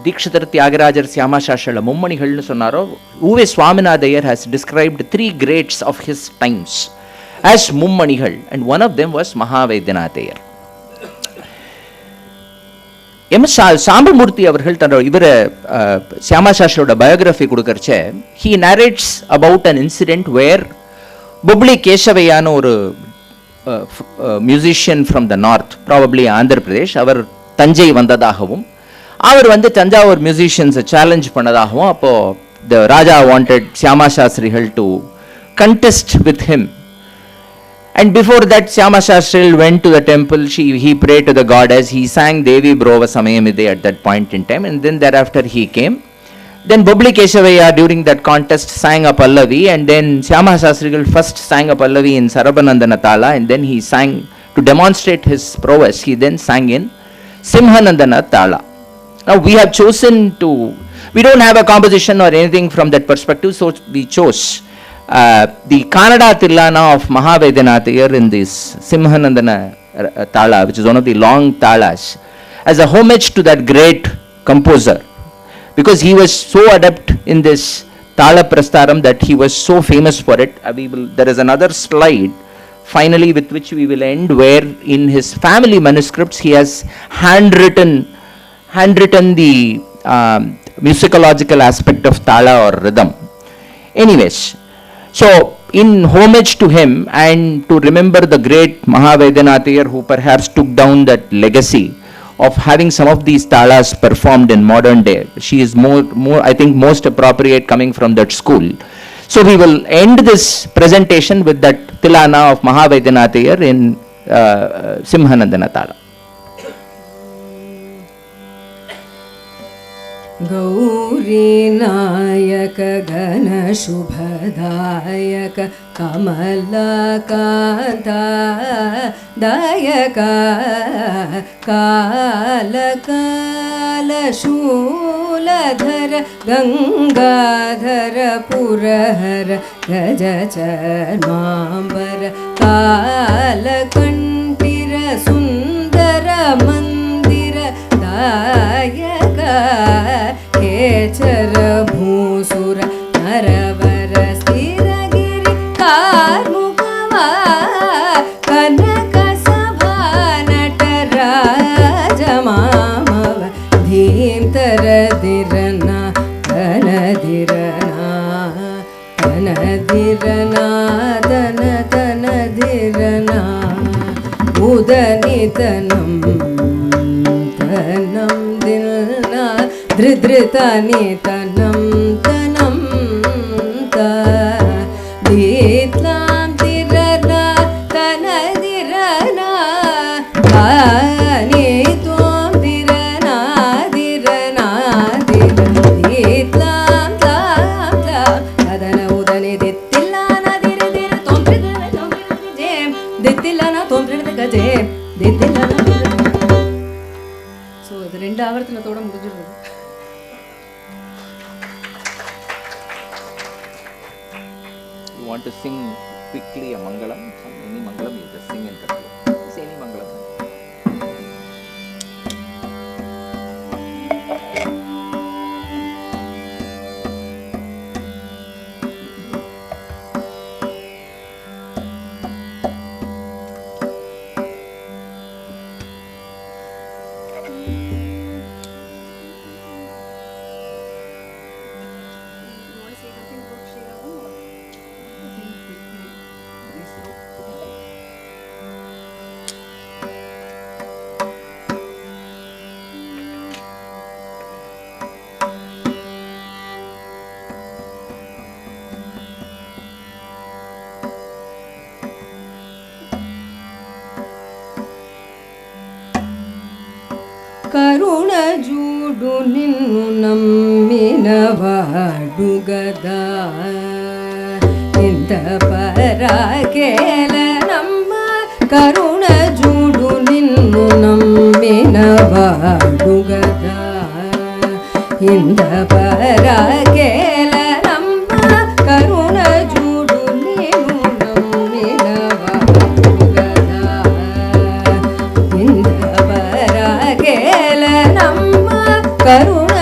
Speaker 2: Dikshitar Tyagarajar Syama Sastry மும்மணிகள்னு சொன்னாரோ, U.V. Swaminathan Iyer has described 3 greats of his times as மும்மணிகள், and one of them was Mahavaidyanath Iyer. Sambamurthy அவர்கள் தன்னோட இவரை சியாமா சாஸ்திரியோட biography கொடுக்கறச்ச, he narrates about an incident where Bobbili கேசவையான ஒரு musician from the north, probably Andhra Pradesh, அவர் தஞ்சை வந்ததாகவும் அவர் வந்து தஞ்சாவூர் மியூசிஷியன்ஸை சேலஞ்ச் பண்ணதாகவும், அப்போது த ராஜா வாண்டட் சியாமா சாஸ்திரிகள் to contest with him. And before that, Syama Sastry went to the temple, he prayed to the goddess, he sang Devi Brova Samayamide at that point in time, and then thereafter he came. Then Bobli Keshavaya during that contest sang a Pallavi, and then Syama Sastry first sang a Pallavi in Sarabanandana Tala, and then he sang, to demonstrate his prowess, he then sang in Simhanandana Tala. Now we have chosen to, we don't have a composition or anything from that perspective, so we chose the Kannada Tilana of Mahavaidyanath Iyer in this Simhanandana Tala, which is one of the long talas, as a homage to that great composer, because he was so adept in this Tala Prastaram that he was so famous for it. There is another slide finally with which we will end, where in his family manuscripts he has handwritten the musicological aspect of Tala or rhythm. Anyways, so in homage to him and to remember the great Mahavaidyanath Iyer, who perhaps took down that legacy of having some of these talas performed in modern day, she is more I think most appropriate coming from that school. So we will end this presentation with that Tilana of Mahavaidyanath Iyer in Simhanandana Tala.
Speaker 3: Gauri नायक गण शुभदायक कमलकान्ता दायक काल शूलधर गंगाधर पुरहर गज चर्मांबर कालकंठिर सुंदर मंदिर दायक केचर भूसुर नरवर स्थिरगिरि कार्मुकवा कनक सभा नटराज मामव धीमतर दिरना तनदिरना तनदिरना तन तनदिरना उदनितनं तनं दिलना धृधृतनि तनं तनं ता दीत्लां तिरना तनदिरना तानि त्वं दिरना दिरना दीत्लां तां तां तदन उदनि दित्तिल्लाना दिर दिर त्वं त्रिदन त्वं जेम दित्तिल्लाना त्वं त्रिदन जेम दित्तिल्लाना. ஸோ இது 2 ஆவர்த்தனத்தோட முடிஞ்சிருது.
Speaker 2: You want to sing quickly a Mangalam? Any Mangalam you just sing in Kannada. Say any Mangalam.
Speaker 3: Karuna Jude ನಿನ್ನು ನಮ್ಮಿನವಾಡು ಗದಾ ಇಂದ ಪರ ಕೇಳ ನಮ್ಮ ಕರುಣ ಜೂಡು ನಿನ್ನು ನಮ್ಮಿನವಾಡು ಗದಾ ಇಂದ ಪರ ಕೇಳ ನಮ್ಮ ಕರುಣ ಜೂಡು ನೀನು ನಮ್ಮಿನವಾಡು ಗದಾ ಇಂದ ಪರ ಕೇಳ ನಮ್ಮ ಕರುಣ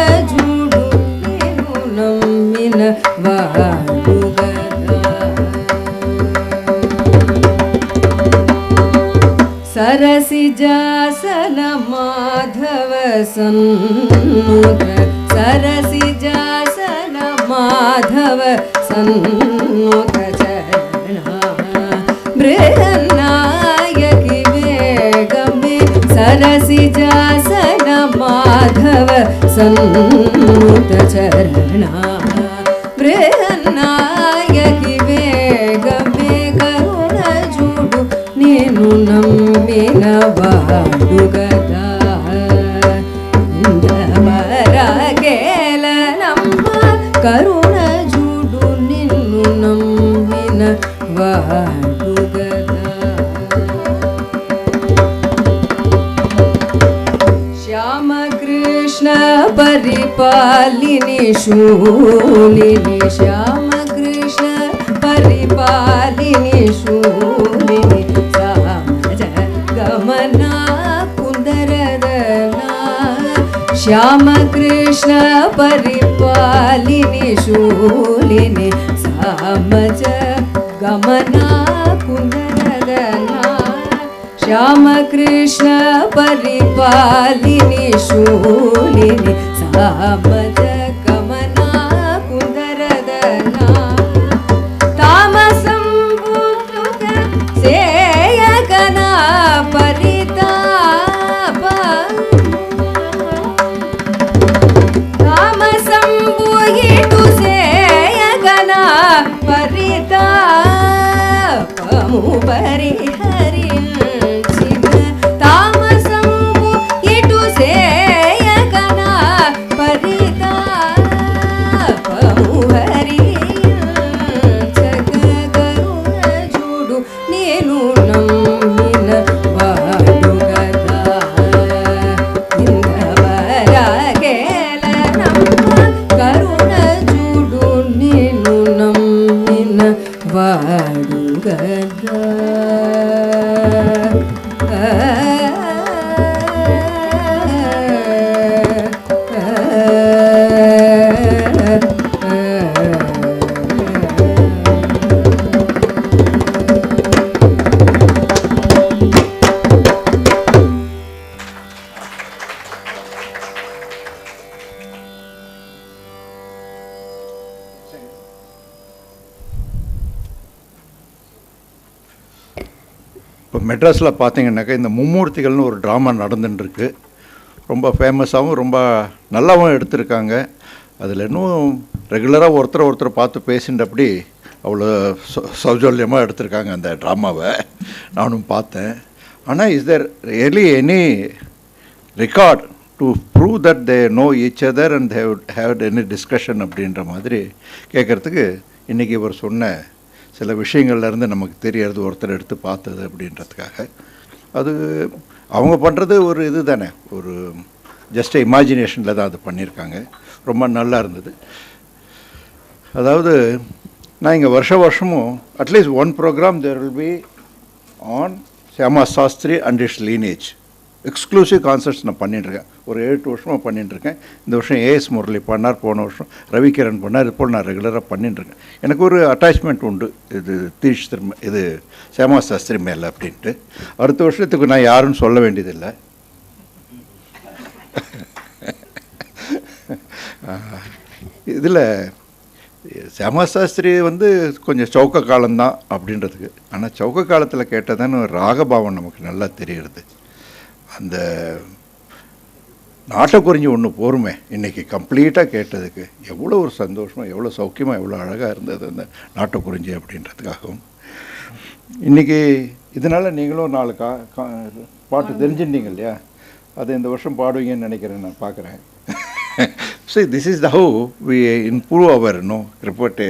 Speaker 3: सरसिजासन माधव सन्नुत सरसिजासन माधव सन्नुत चरणा बृहन्नायकि वेगमे सरसिजासन माधव सन्नुत चरणा बृहन्नायकि वेगमे करुण जुडु नीनु नम्मिन वाडुगदा इंद्रवरगेल नम्म करुण जुडु निन्नु नम्मिन वाडुगदा श्याम कृष्ण परिपालिनी शूलिनी श्याम कृष्ण परिपालिनी शूलिनी सामज गमना कुंदरदना श्याम कृष्ण परिपालिनी शूलिनी सामज गमना कुंदरदना श्याम कृष्ण परिपालिनी शूलिनी सामज गमना कुंदरदना तामसंबुद्ध सेयकना परिताप तामसंबुहिटु सेयकना परितापमु परिहरिंचिन तामसंबु इटु सेयकना परितापमु हरिंचक करुण जुडु नीनु नम्मिन वाडुगदा इंद्रवरगेल नम्म करुण जुडु नीनु नम्मिन वाडुगदा
Speaker 1: இப்போ மெட்ராஸில் பார்த்தீங்கன்னாக்கா இந்த மும்மூர்த்திகள்னு ஒரு ட்ராமா நடந்துட்டுருக்கு. ரொம்ப ஃபேமஸாகவும் ரொம்ப நல்லாவும் எடுத்திருக்காங்க. அதில் இன்னும் ரெகுலராக ஒருத்தரை பார்த்து பேசின்றபடி அவ்வளோ சௌஜல்யமாக எடுத்திருக்காங்க அந்த ட்ராமாவை. நானும் பார்த்தேன். ஆனால் is there really any record to prove that they know each other and have any discussion அப்படின்ற மாதிரி கேட்குறதுக்கு இன்றைக்கி இவர் சொன்ன சில விஷயங்கள்லேருந்து நமக்கு தெரியறது, ஒருத்தர் எடுத்து பார்த்தது அப்படின்றதுக்காக. அது அவங்க பண்ணுறது ஒரு இது தானே, ஒரு ஜஸ்ட் இமேஜினேஷனில் தான் அது பண்ணியிருக்காங்க. ரொம்ப நல்லா இருந்தது. அதாவது நான் இங்கே வருஷமும் at least one programme there will be on Shyama Shastri and its lineage. Exclusive concerts நான் பண்ணிட்டுருக்கேன். ஒரு 7 வருஷமாக பண்ணிட்டுருக்கேன். இந்த வருஷம் ஏஎஸ் முரளி பண்ணார், போன வருஷம் ரவிகிரண் பண்ணார். இது போல் நான் ரெகுலராக பண்ணிட்டுருக்கேன். எனக்கு ஒரு அட்டாச்மெண்ட் உண்டு இது இது ஷியாமா சாஸ்திரி மேலே அப்படின்ட்டு. அடுத்த வருஷத்துக்கு நான் யாருன்னு சொல்ல வேண்டியதில்லை. இதில் ஷியாமா சாஸ்திரி கொஞ்சம் சௌக்க காலம்தான் அப்படின்றதுக்கு. ஆனால் சௌக்க காலத்தில் கேட்டதான்னு ராகபாவம் நமக்கு நல்லா தெரியுது. அந்த நாட்டக்குறிஞ்சி ஒன்று போருமே இன்றைக்கி கம்ப்ளீட்டாக கேட்டதுக்கு எவ்வளோ ஒரு சந்தோஷமாக, எவ்வளோ சௌக்கியமாக, எவ்வளோ அழகாக இருந்தது அந்த நாட்டக்குறிஞ்சி அப்படின்றதுக்காகவும். இன்றைக்கி இதனால் நீங்களும் 4 பாட்டு தெரிஞ்சுட்டீங்க இல்லையா? அதை இந்த வருஷம் பாடுவீங்கன்னு நினைக்கிறேன், நான் பார்க்குறேன். So this is how we improve our repertoire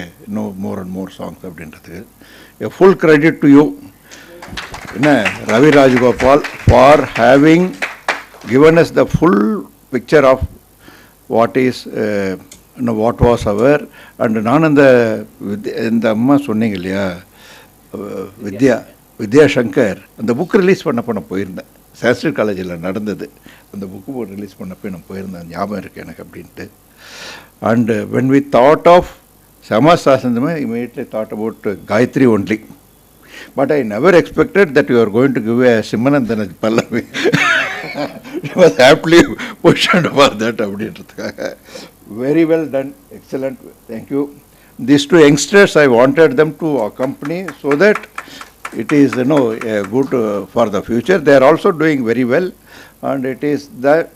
Speaker 1: more and more songs அப்படின்றதுக்கு. A full credit to you என்ன Ravi Rajagopal for having given us the full picture of what is what was our and நான் இந்த அம்மா சொன்னீங்க இல்லையா வித்யாசங்கர் அந்த book release பண்ண போயிருந்தேன். சான்ஸ்கிரிட் காலேஜில் நடந்தது. அந்த புக்கு ரிலீஸ் பண்ணப்போ நான் போயிருந்தேன், ஞாபகம் இருக்குது எனக்கு அப்படின்ட்டு. And when we thought of Shyama Shastri, immediately thought about Gayathai only. But I never expected that you are going to give a Simanandana Pallavi. He was aptly positioned for that. Very well done, excellent, thank you. These two youngsters, I wanted them to accompany so that it is, good for the future. They are also doing very well, and it is that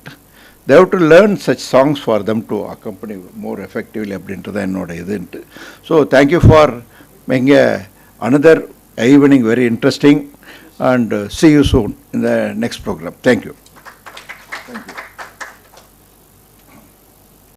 Speaker 1: they have to learn such songs for them to accompany more effectively. So thank you for making another evening very interesting, and see you soon in the next program. Thank you.